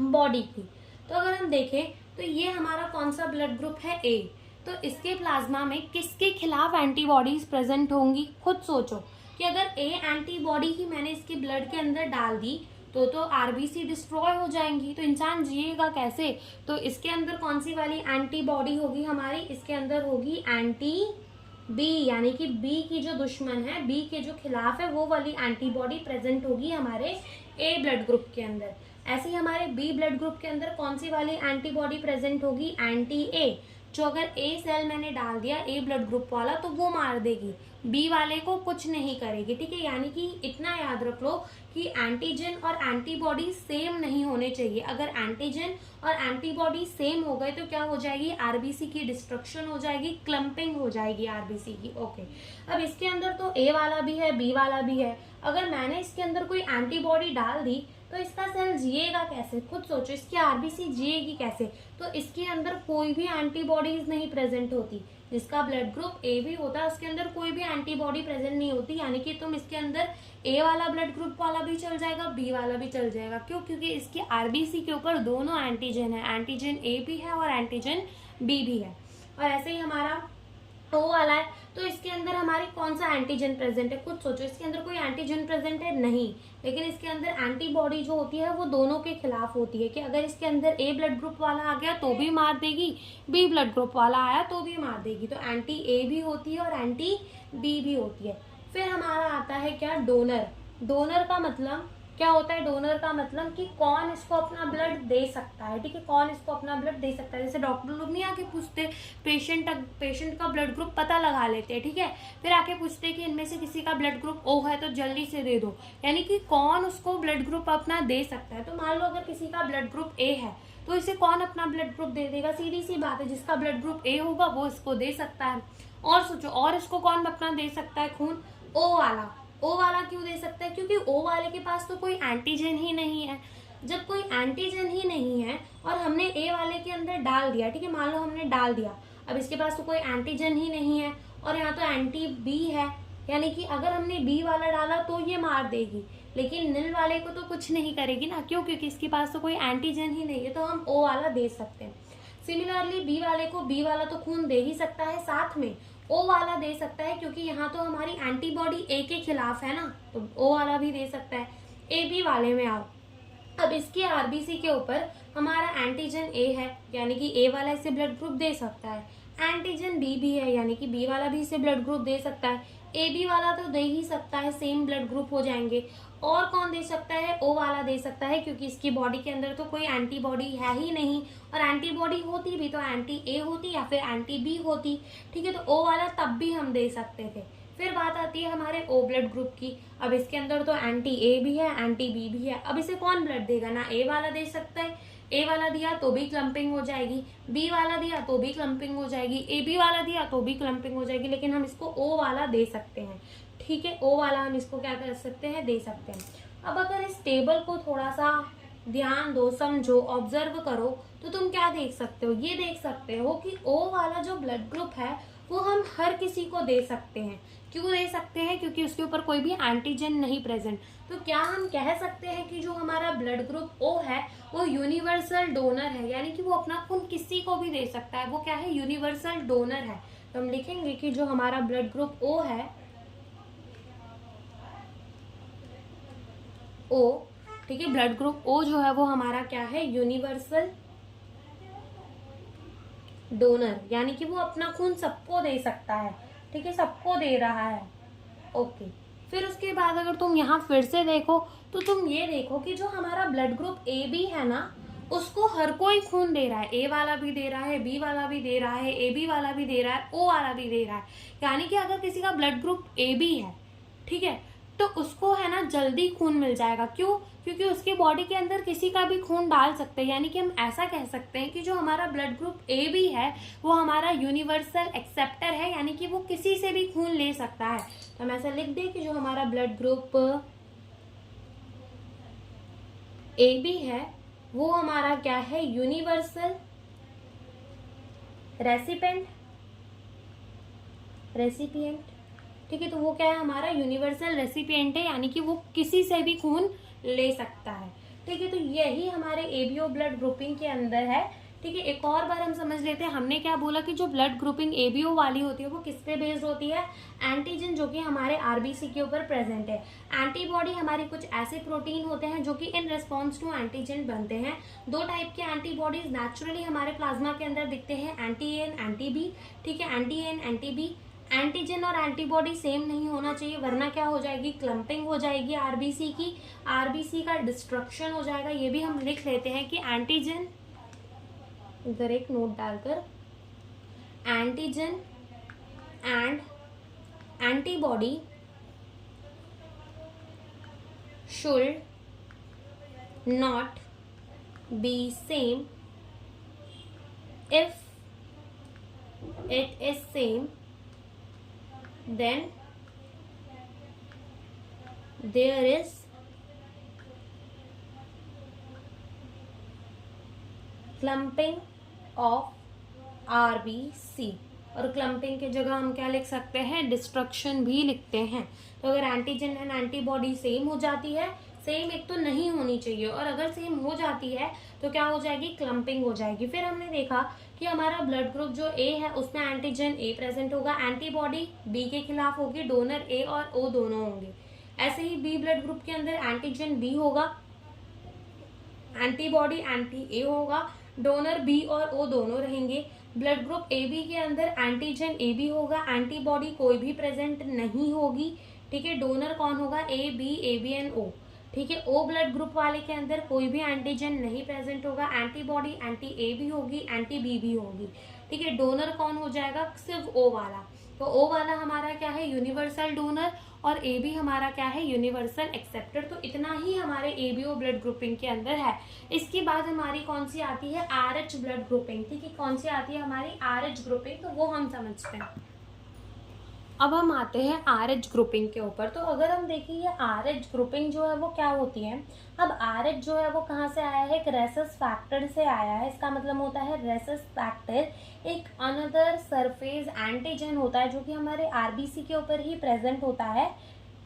बॉडी की। तो अगर हम देखें तो ये हमारा कौन सा ब्लड ग्रुप है, ए, तो इसके प्लाज्मा में किसके खिलाफ एंटीबॉडीज प्रेजेंट होंगी, खुद सोचो कि अगर ए एंटीबॉडी ही मैंने इसके ब्लड के अंदर डाल दी तो आरबीसी डिस्ट्रॉय हो जाएंगी, तो इंसान जिएगा कैसे। तो इसके अंदर कौन सी वाली एंटीबॉडी होगी हमारी, इसके अंदर होगी एंटी बी, यानी कि बी की जो दुश्मन है, बी के जो खिलाफ है, वो वाली एंटीबॉडी प्रेजेंट होगी हमारे ए ब्लड ग्रुप के अंदर। ऐसे ही हमारे बी ब्लड ग्रुप के अंदर कौन सी वाली एंटीबॉडी प्रेजेंट होगी, एंटी ए, जो अगर ए सेल मैंने डाल दिया ए ब्लड ग्रुप वाला तो वो मार देगी, बी वाले को कुछ नहीं करेगी। ठीक है, यानी कि इतना याद रख लो कि एंटीजन और एंटीबॉडी सेम नहीं होने चाहिए। अगर एंटीजन और एंटीबॉडी सेम हो गए तो क्या हो जाएगी, आरबीसी की डिस्ट्रक्शन हो जाएगी, क्लम्पिंग हो जाएगी आरबीसी की। ओके, अब इसके अंदर तो ए वाला भी है, बी वाला भी है, अगर मैंने इसके अंदर कोई एंटीबॉडी डाल दी तो इसका सेल जिएगा कैसे, खुद सोचो, इसकी आरबीसी जिएगी कैसे। तो इसके अंदर कोई भी एंटीबॉडीज नहीं प्रेजेंट होती, जिसका ब्लड ग्रुप ए भी होता है उसके अंदर कोई भी एंटीबॉडी प्रेजेंट नहीं होती, यानी कि तुम इसके अंदर ए वाला ब्लड ग्रुप वाला भी चल जाएगा, बी वाला भी चल जाएगा। क्यों, क्योंकि इसकी आरबीसी के ऊपर दोनों एंटीजन है, एंटीजन ए भी है और एंटीजन बी भी है। और ऐसे ही हमारा ओ वाला है, तो इसके अंदर हमारे कौन सा एंटीजन प्रेजेंट है, खुद सोचो, इसके अंदर कोई एंटीजन प्रेजेंट है नहीं, लेकिन इसके अंदर एंटीबॉडी जो होती है वो दोनों के खिलाफ होती है, कि अगर इसके अंदर ए ब्लड ग्रुप वाला आ गया तो भी मार देगी, बी ब्लड ग्रुप वाला आया तो भी मार देगी। तो एंटी ए भी होती है और एंटी बी भी होती है। फिर हमारा आता है क्या, डोनर। डोनर का मतलब क्या होता है, डोनर का मतलब कि कौन इसको अपना ब्लड दे सकता है। ठीक है, कौन इसको अपना ब्लड दे सकता है, जैसे डॉक्टर लोग नहीं आके पूछते, पेशेंट का ब्लड ग्रुप पता लगा लेते हैं, ठीक है, फिर आके पूछते कि इनमें से किसी का ब्लड ग्रुप ओ है तो जल्दी से दे दो, यानी कि कौन उसको ब्लड ग्रुप अपना दे सकता है। तो मान लो अगर किसी का ब्लड ग्रुप ए है तो इसे कौन अपना ब्लड ग्रुप दे देगा, सीधी सी बात है, जिसका ब्लड ग्रुप ए होगा वो इसको दे सकता है। और सोचो, और इसको कौन अपना दे सकता है खून, ओ वाला। ओ वाला क्यों दे सकता है, क्योंकि ओ वाले के पास तो कोई एंटीजन ही नहीं है। जब कोई एंटीजन ही नहीं है और हमने ए वाले के अंदर डाल दिया, ठीक है, मान लो हमने डाल दिया, अब इसके पास तो कोई एंटीजन ही नहीं है और यहाँ तो एंटी बी है, यानी कि अगर हमने बी वाला डाला तो ये मार देगी, लेकिन नील वाले को तो कुछ नहीं करेगी ना, क्यों, क्योंकि इसके पास तो कोई एंटीजन ही नहीं है, तो हम ओ वाला दे सकते हैं। सिमिलरली बी वाले को बी वाला तो खून दे ही सकता है, साथ में ओ वाला दे सकता है, क्योंकि यहाँ तो हमारी एंटीबॉडी ए के खिलाफ है ना, तो ओ वाला भी दे सकता है। ए बी वाले में आओ, अब इसके आरबीसी के ऊपर हमारा एंटीजन ए है, यानी कि ए वाला इसे ब्लड ग्रुप दे सकता है, एंटीजन बी भी है, यानी कि बी वाला भी इसे ब्लड ग्रुप दे सकता है, ए बी वाला तो दे ही सकता है, सेम ब्लड ग्रुप हो जाएंगे। और कौन दे सकता है, ओ वाला दे सकता है, क्योंकि इसकी बॉडी के अंदर तो कोई एंटीबॉडी है ही नहीं, और एंटीबॉडी होती भी तो एंटी ए होती या फिर एंटी बी होती, ठीक है, तो ओ वाला तब भी हम दे सकते थे। फिर बात आती है हमारे ओ ब्लड ग्रुप की, अब इसके अंदर तो एंटी ए भी है, एंटी बी भी है, अब इसे कौन ब्लड देगा, ना ए वाला दे सकता है ए वाला दिया तो भी क्लम्पिंग हो जाएगी, बी वाला दिया तो भी क्लम्पिंग हो जाएगी, ए बी वाला दिया तो भी क्लम्पिंग हो जाएगी, लेकिन हम इसको ओ वाला दे सकते हैं। ठीक है, ओ वाला हम इसको क्या कर सकते हैं, दे सकते हैं। अब अगर इस टेबल को थोड़ा सा ध्यान दो, समझो, ऑब्जर्व करो, तो तुम क्या देख सकते हो, ये देख सकते हो कि ओ वाला जो ब्लड ग्रुप है वो हम हर किसी को दे सकते हैं। क्यों दे सकते हैं, क्योंकि उसके ऊपर कोई भी एंटीजन नहीं प्रेजेंट। तो क्या हम कह सकते हैं कि जो हमारा ब्लड ग्रुप ओ है वो यूनिवर्सल डोनर है, यानी कि वो अपना खून किसी को भी दे सकता है, वो क्या है, यूनिवर्सल डोनर है। तो हम लिखेंगे कि जो हमारा ब्लड ग्रुप ओ है, ओ, ठीक है, ब्लड ग्रुप ओ जो है वो हमारा क्या है, यूनिवर्सल डोनर, यानी कि वो अपना खून सबको दे सकता है। ठीक है, सबको दे रहा है। ओके, फिर उसके बाद अगर तुम यहाँ फिर से देखो तो तुम ये देखो कि जो हमारा ब्लड ग्रुप ए बी है ना, उसको हर कोई खून दे रहा है। ए वाला भी दे रहा है, बी वाला भी दे रहा है, ए बी वाला भी दे रहा है, ओ वाला भी दे रहा है। यानी कि अगर किसी का ब्लड ग्रुप ए बी है, ठीक है, तो उसको है ना जल्दी खून मिल जाएगा। क्यों, क्योंकि उसकी बॉडी के अंदर किसी का भी खून डाल सकते हैं। यानी कि हम ऐसा कह सकते हैं कि जो हमारा ब्लड ग्रुप ए बी है वो हमारा यूनिवर्सल एक्सेप्टर है, यानी कि वो किसी से भी खून ले सकता है। तो हम ऐसा लिख दें कि जो हमारा ब्लड ग्रुप ए बी है वो हमारा क्या है, यूनिवर्सल रेसिपिएंट। ठीक है, तो वो क्या है, हमारा यूनिवर्सल रेसिपिएंट है, यानी कि वो किसी से भी खून ले सकता है। ठीक है, तो यही हमारे एबीओ ब्लड ग्रुपिंग के अंदर है। ठीक है, एक और बार हम समझ लेते हैं, हमने क्या बोला कि जो ब्लड ग्रुपिंग एबीओ वाली होती है वो किस पे बेस्ड होती है, एंटीजन जो कि हमारे आरबीसी के ऊपर प्रेजेंट है। एंटीबॉडी हमारे कुछ ऐसे प्रोटीन होते हैं जो कि इन रिस्पॉन्स टू एंटीजन बनते हैं। दो टाइप के एंटीबॉडीज नेचुरली हमारे प्लाज्मा के अंदर दिखते हैं, anti A and anti B. ठीक है, anti A and anti B. Antigen और एंटीबॉडी सेम नहीं होना चाहिए, वरना क्या हो जाएगी, क्लम्पिंग हो जाएगी आरबीसी की, आरबीसी का डिस्ट्रक्शन हो जाएगा। ये भी हम लिख लेते हैं कि एंटीजन, इधर एक नोट डालकर, antigen and antibody should not be same if it is same then there is clumping of RBC, और क्लम्पिंग की जगह हम क्या लिख सकते हैं, डिस्ट्रक्शन भी लिखते हैं। तो अगर एंटीजन एंड एंटीबॉडी सेम हो जाती है, सेम एक तो नहीं होनी चाहिए, और अगर सेम हो जाती है तो क्या हो जाएगी, क्लम्पिंग हो जाएगी। फिर हमने देखा कि हमारा ब्लड ग्रुप जो ए है उसमें एंटीजन ए प्रेजेंट होगा, एंटीबॉडी बी के खिलाफ होगी, डोनर ए और ओ दोनों होंगे। ऐसे ही बी ब्लड ग्रुप के अंदर एंटीजन बी होगा, एंटीबॉडी एंटी ए होगा, डोनर बी और ओ दोनों रहेंगे। ब्लड ग्रुप ए बी के अंदर एंटीजन ए बी होगा, एंटीबॉडी कोई भी प्रेजेंट नहीं होगी। ठीक है, डोनर कौन होगा, ए बी एन ओ। ठीक है, ओ ब्लड ग्रुप वाले के अंदर कोई भी एंटीजन नहीं प्रेजेंट होगा, एंटीबॉडी एंटी ए भी होगी, एंटी बी भी होगी। ठीक है, डोनर कौन हो जाएगा, सिर्फ ओ वाला। तो ओ वाला हमारा क्या है, यूनिवर्सल डोनर, और ए बी हमारा क्या है, यूनिवर्सल एक्सेप्टर। तो इतना ही हमारे एबीओ ब्लड ग्रुपिंग के अंदर है। इसके बाद हमारी कौन सी आती है, आरएच ब्लड ग्रुपिंग। ठीक है, कौन सी आती है हमारी, आरएच ग्रुपिंग, तो वो हम समझते हैं। अब हम आते हैं आरएच ग्रुपिंग के ऊपर। तो अगर हम देखें ये आरएच ग्रुपिंग जो है वो क्या होती है, अब आरएच जो है वो कहाँ से आया है, एक रेसस फैक्टर से आया है। इसका मतलब होता है रेसस फैक्टर एक अनदर सरफेस एंटीजन होता है जो कि हमारे आरबीसी के ऊपर ही प्रेजेंट होता है।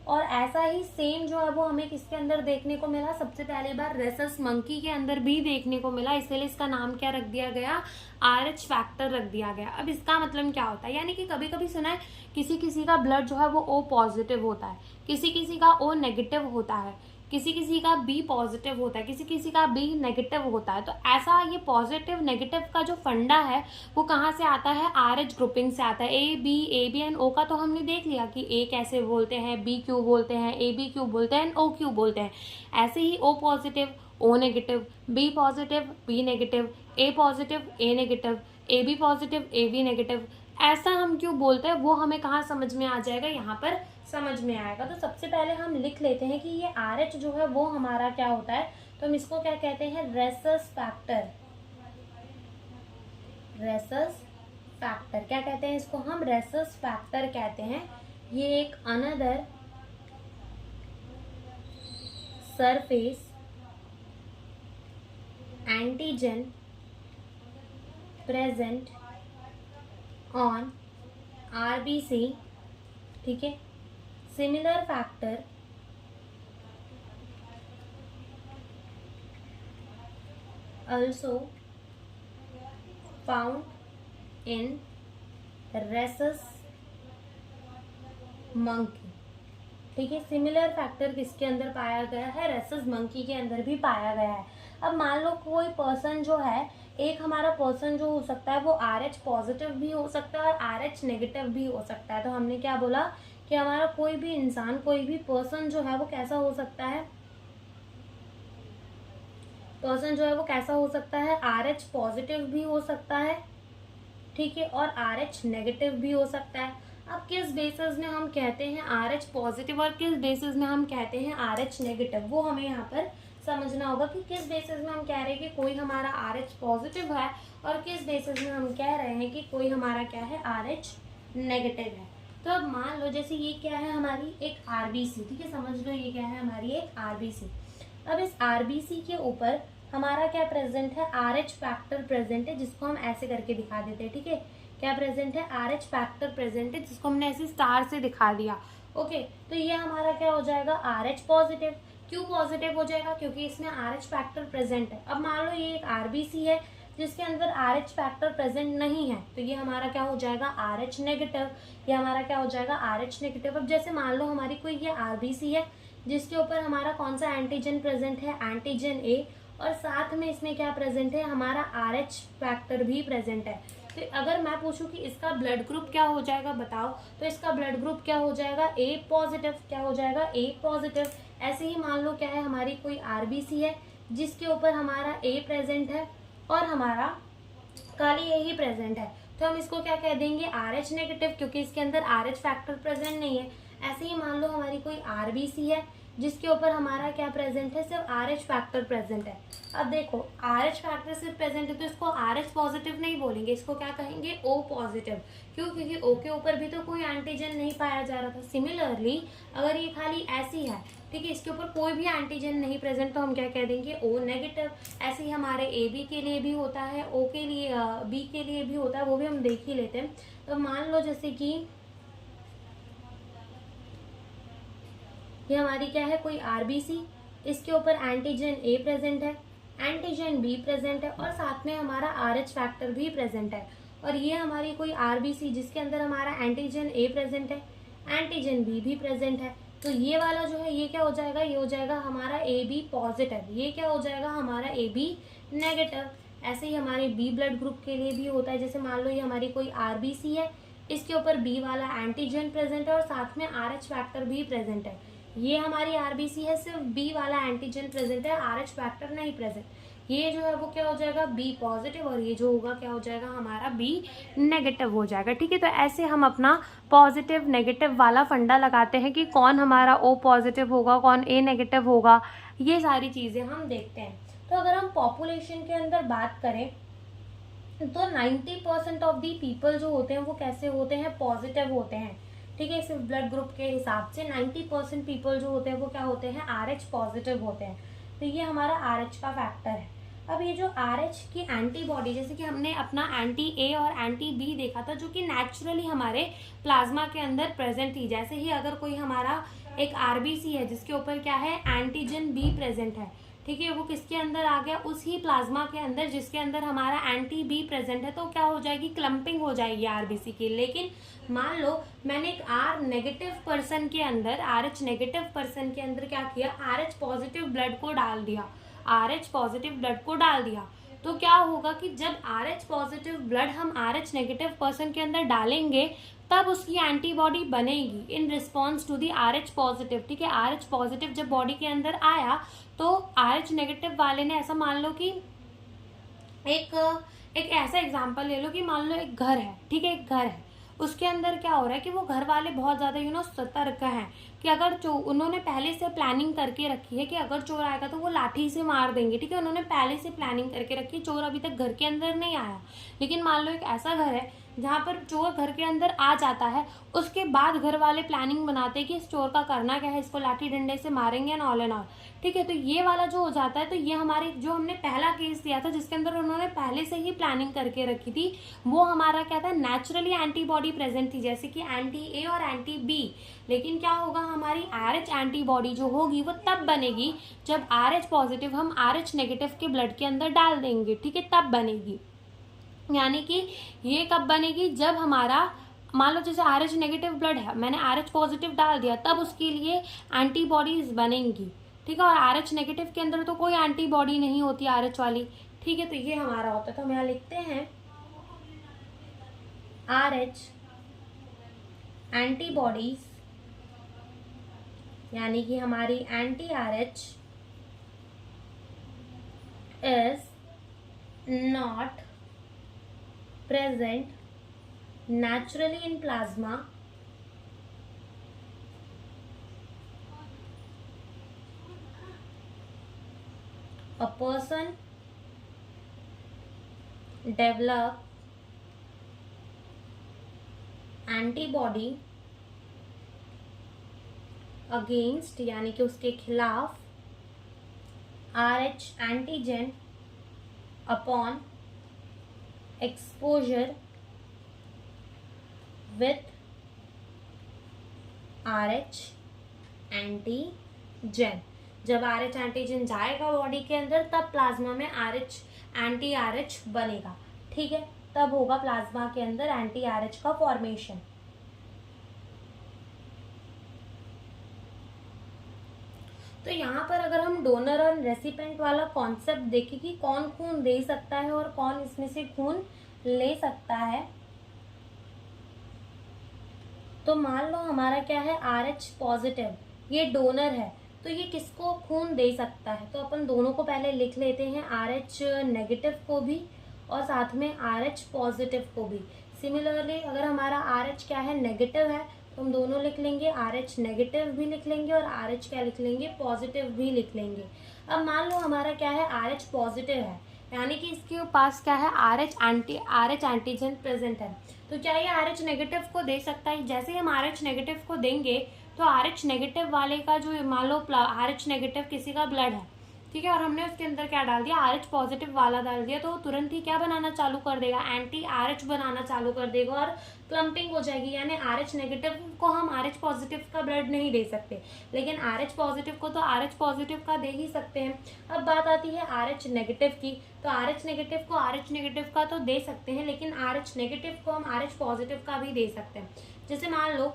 और ऐसा ही सेम जो है वो हमें किसके अंदर देखने को मिला, सबसे पहली बार रेसस मंकी के अंदर भी देखने को मिला, इसलिए इसका नाम क्या रख दिया गया, आरएच फैक्टर रख दिया गया। अब इसका मतलब क्या होता है, यानी कि कभी कभी सुना है किसी किसी का ब्लड जो है वो ओ पॉजिटिव होता है, किसी किसी का ओ नेगेटिव होता है, किसी किसी का बी पॉजिटिव होता है, किसी किसी का बी नेगेटिव होता है। तो ऐसा ये पॉजिटिव नेगेटिव का जो फंडा है वो कहाँ से आता है, आरएच ग्रुपिंग से आता है। ए बी एंड ओ का तो हमने देख लिया कि ए कैसे बोलते हैं, बी क्यों बोलते हैं, ए बी क्यों बोलते हैं, ओ क्यों बोलते हैं। ऐसे ही O positive O negative, B positive B negative, A positive A negative, A B positive A B negative, ऐसा हम क्यों बोलते हैं वो हमें कहाँ समझ में आ जाएगा, यहाँ पर समझ में आएगा। तो सबसे पहले हम लिख लेते हैं कि ये RH जो है वो हमारा क्या होता है, तो हम इसको क्या कहते हैं, रेसस फैक्टर। रेसस फैक्टर क्या कहते हैं इसको, हम रेसस फैक्टर कहते हैं। ये एक another surface antigen present on RBC, ठीक है। Similar factor also found in rhesus monkey, ठीक है। सिमिलर फैक्टर किसके अंदर पाया गया है, रेसस मंकी के अंदर भी पाया गया है। अब मान लो कोई पर्सन जो है, एक हमारा पर्सन जो हो सकता है वो RH पॉजिटिव भी हो सकता है और RH नेगेटिव भी हो सकता है। तो हमने क्या बोला कि हमारा कोई भी इंसान, कोई भी पर्सन जो है वो कैसा हो सकता है, पर्सन जो है वो कैसा हो सकता है, RH पॉजिटिव भी हो सकता है, ठीक है, और RH नेगेटिव भी हो सकता है। अब किस बेसिस में हम कहते हैं RH पॉजिटिव और किस बेसिस में हम कहते हैं RH नेगेटिव, वो हमें यहाँ पर समझना होगा कि किस बेसिस में हम कह रहे हैं कि कोई हमारा RH पॉजिटिव है और किस बेसिस में हम कह रहे हैं कि कोई हमारा क्या है, RH नेगेटिव है। तो अब मान लो जैसे ये क्या है, हमारी एक RBC, ठीक है, समझ लो ये क्या है, हमारी एक RBC। अब इस RBC के ऊपर हमारा क्या प्रेजेंट है, RH फैक्टर प्रेजेंट है, जिसको हम ऐसे करके दिखा देते हैं, ठीक है। क्या प्रेजेंट है, RH फैक्टर प्रेजेंट है, जिसको हमने ऐसे स्टार से दिखा दिया। ओके, तो ये हमारा क्या हो जाएगा, RH पॉजिटिव। क्यों पॉजिटिव हो जाएगा, क्योंकि इसमें RH फैक्टर प्रेजेंट है। अब मान लो ये एक RBC है जिसके अंदर RH फैक्टर प्रेजेंट नहीं है, तो ये हमारा क्या हो जाएगा, RH नेगेटिव। ये हमारा क्या हो जाएगा, RH नेगेटिव। अब जैसे मान लो हमारी कोई ये RBC है जिसके ऊपर हमारा कौन सा एंटीजन प्रेजेंट है, एंटीजन A, और साथ में इसमें क्या प्रेजेंट है, हमारा RH फैक्टर भी प्रेजेंट है। तो अगर मैं पूछूं कि इसका ब्लड ग्रुप क्या हो जाएगा बताओ, तो इसका ब्लड ग्रुप क्या हो जाएगा, A पॉजिटिव। क्या हो जाएगा, A पॉजिटिव। ऐसे ही मान लो क्या है, हमारी कोई RBC है जिसके ऊपर हमारा A प्रेजेंट है और हमारा खाली A ही प्रेजेंट है, तो हम इसको क्या कह देंगे, RH नेगेटिव, क्योंकि इसके अंदर RH फैक्टर प्रेजेंट नहीं है। ऐसे ही मान लो हमारी कोई RBC है जिसके ऊपर हमारा क्या प्रेजेंट है, सिर्फ RH फैक्टर प्रेजेंट है। अब देखो RH फैक्टर सिर्फ प्रेजेंट है तो इसको RH पॉजिटिव नहीं बोलेंगे, इसको क्या कहेंगे, O पॉजिटिव। क्यों, क्योंकि O के ऊपर भी तो कोई एंटीजन नहीं पाया जा रहा था। सिमिलरली अगर ये खाली ऐसी है, ठीक है, इसके ऊपर कोई भी एंटीजन नहीं प्रेजेंट, तो हम क्या कह देंगे, O नेगेटिव। ऐसे ही हमारे AB के लिए भी होता है, O के लिए, B के लिए भी होता है, वो भी हम देख ही लेते हैं। तो मान लो जैसे कि ये हमारी क्या है, कोई RBC, इसके ऊपर एंटीजन A प्रेजेंट है, एंटीजन B प्रेजेंट है और साथ में हमारा RH फैक्टर भी प्रेजेंट है। और ये हमारी कोई RBC जिसके अंदर हमारा एंटीजन A प्रेजेंट है, एंटीजन B भी प्रेजेंट है। तो ये वाला जो है ये क्या हो जाएगा, ये हो जाएगा हमारा AB पॉजिटिव। ये क्या हो जाएगा, हमारा AB नेगेटिव। ऐसे ही हमारे B ब्लड ग्रुप के लिए भी होता है। जैसे मान लो ये हमारी कोई RBC है, इसके ऊपर B वाला एंटीजन प्रेजेंट है और साथ में RH फैक्टर भी प्रेजेंट है। ये हमारी RBC है, सिर्फ B वाला एंटीजन प्रेजेंट है, RH फैक्टर नहीं प्रेजेंट। ये जो है वो क्या हो जाएगा, B पॉजिटिव, और ये जो होगा क्या हो जाएगा, हमारा B नेगेटिव हो जाएगा, ठीक है। तो ऐसे हम अपना पॉजिटिव नेगेटिव वाला फंडा लगाते हैं कि कौन हमारा O पॉजिटिव होगा, कौन A नेगेटिव होगा, ये सारी चीज़ें हम देखते हैं। तो अगर हम पॉपुलेशन के अंदर बात करें तो 90% ऑफ दी पीपल जो होते हैं वो कैसे होते हैं, पॉजिटिव होते हैं, ठीक है। सिर्फ ब्लड ग्रुप के हिसाब से 90% पीपल जो होते हैं वो क्या होते हैं, RH पॉजिटिव होते हैं। तो ये हमारा RH का फैक्टर है। अब ये जो RH की एंटीबॉडी, जैसे कि हमने अपना एंटी A और एंटी B देखा था, जो कि नेचुरली हमारे प्लाज्मा के अंदर प्रेजेंट थी। जैसे ही अगर कोई हमारा एक RBC है जिसके ऊपर क्या है, एंटीजन B प्रेजेंट है, ठीक है, वो किसके अंदर आ गया, उसी प्लाज्मा के अंदर जिसके अंदर हमारा एंटी B प्रेजेंट है, तो क्या हो जाएगी, क्लम्पिंग हो जाएगी RBC की। लेकिन मान लो मैंने एक R नेगेटिव पर्सन के अंदर, RH नेगेटिव पर्सन के अंदर क्या किया, RH पॉजिटिव ब्लड को डाल दिया, RH पॉजिटिव ब्लड को डाल दिया, तो क्या होगा कि जब RH पॉजिटिव ब्लड हम RH नेगेटिव पर्सन के अंदर डालेंगे तब उसकी एंटीबॉडी बनेगी in response to the RH positive, ठीक है। RH पॉजिटिव जब बॉडी के अंदर आया तो RH नेगेटिव वाले ने, ऐसा मान लो कि एक ऐसा एग्जांपल ले लो कि मान लो एक घर है, ठीक है, एक घर है, उसके अंदर क्या हो रहा है कि वो घर वाले बहुत ज़्यादा सतर्क हैं कि अगर उन्होंने पहले से प्लानिंग करके रखी है कि अगर चोर आएगा तो वो लाठी से मार देंगे, ठीक है। उन्होंने पहले से प्लानिंग करके रखी, चोर अभी तक घर के अंदर नहीं आया। लेकिन मान लो एक ऐसा घर है जहाँ पर चोर घर के अंदर आ जाता है, उसके बाद घर वाले प्लानिंग बनाते हैं कि इस चोर का करना क्या है, इसको लाठी डंडे से मारेंगे एंड ऑल, ठीक है। तो ये वाला जो हो जाता है, तो ये हमारे जो हमने पहला केस दिया था जिसके अंदर उन्होंने पहले से ही प्लानिंग करके रखी थी, वो हमारा क्या था, नेचुरली एंटीबॉडी प्रेजेंट थी, जैसे कि एंटी ए और एंटी बी। लेकिन क्या होगा, हमारी RH एंटीबॉडी जो होगी वो तब बनेगी जब RH पॉजिटिव हम RH नेगेटिव के ब्लड के अंदर डाल देंगे, ठीक है, तब बनेगी। यानी कि ये कब बनेगी, जब हमारा मान लो जैसे RH नेगेटिव ब्लड है, मैंने RH पॉजिटिव डाल दिया, तब उसके लिए एंटीबॉडीज बनेंगी, ठीक है। और RH नेगेटिव के अंदर तो कोई एंटीबॉडी नहीं होती RH वाली, ठीक है। तो ये हमारा होता है, तो हम यहाँ लिखते हैं RH एंटीबॉडीज, यानी कि हमारी anti RH is not present naturally in plasma a person develop antibody against, यानी कि उसके खिलाफ RH antigen upon exposure with RH antigen. जब RH एंटीजन जाएगा बॉडी के अंदर तब प्लाज्मा में RH एंटी RH बनेगा, ठीक है, तब होगा प्लाज्मा के अंदर एंटी RH का फॉर्मेशन। तो यहाँ पर अगर हम डोनर और रेसिपेंट वाला कॉन्सेप्ट देखें कि कौन खून दे सकता है और कौन इसमें से खून ले सकता है, तो मान लो हमारा क्या है, RH पॉजिटिव, ये डोनर है, तो ये किसको खून दे सकता है, तो अपन दोनों को पहले लिख लेते हैं, RH नेगेटिव को भी और साथ में RH पॉजिटिव को भी। सिमिलरली अगर हमारा RH क्या है, नेगेटिव है, तो हम दोनों लिख लेंगे, RH नेगेटिव भी लिख लेंगे और RH क्या लिख लेंगे, पॉजिटिव भी लिख लेंगे। अब मान लो हमारा क्या है, RH पॉजिटिव है, यानी कि इसके पास क्या है, RH एंटीजन प्रेजेंट है, तो क्या ये RH नेगेटिव को दे सकता है। जैसे ही हम RH नेगेटिव को देंगे तो RH नेगेटिव वाले का जो मान लो RH नेगेटिव किसी का ब्लड है, ठीक है, और हमने उसके अंदर क्या डाल दिया, RH पॉजिटिव वाला डाल दिया, तो तुरंत ही क्या बनाना चालू कर देगा, एंटी RH बनाना चालू कर देगा और क्लम्पिंग हो जाएगी। यानी RH नेगेटिव को हम RH पॉजिटिव का ब्लड नहीं दे सकते, लेकिन RH पॉजिटिव को तो RH पॉजिटिव का दे ही सकते हैं। अब बात आती है RH नेगेटिव की, तो RH नेगेटिव को RH नेगेटिव का तो दे सकते हैं, लेकिन RH नेगेटिव को हम RH पॉजिटिव का भी दे सकते हैं। जैसे मान लो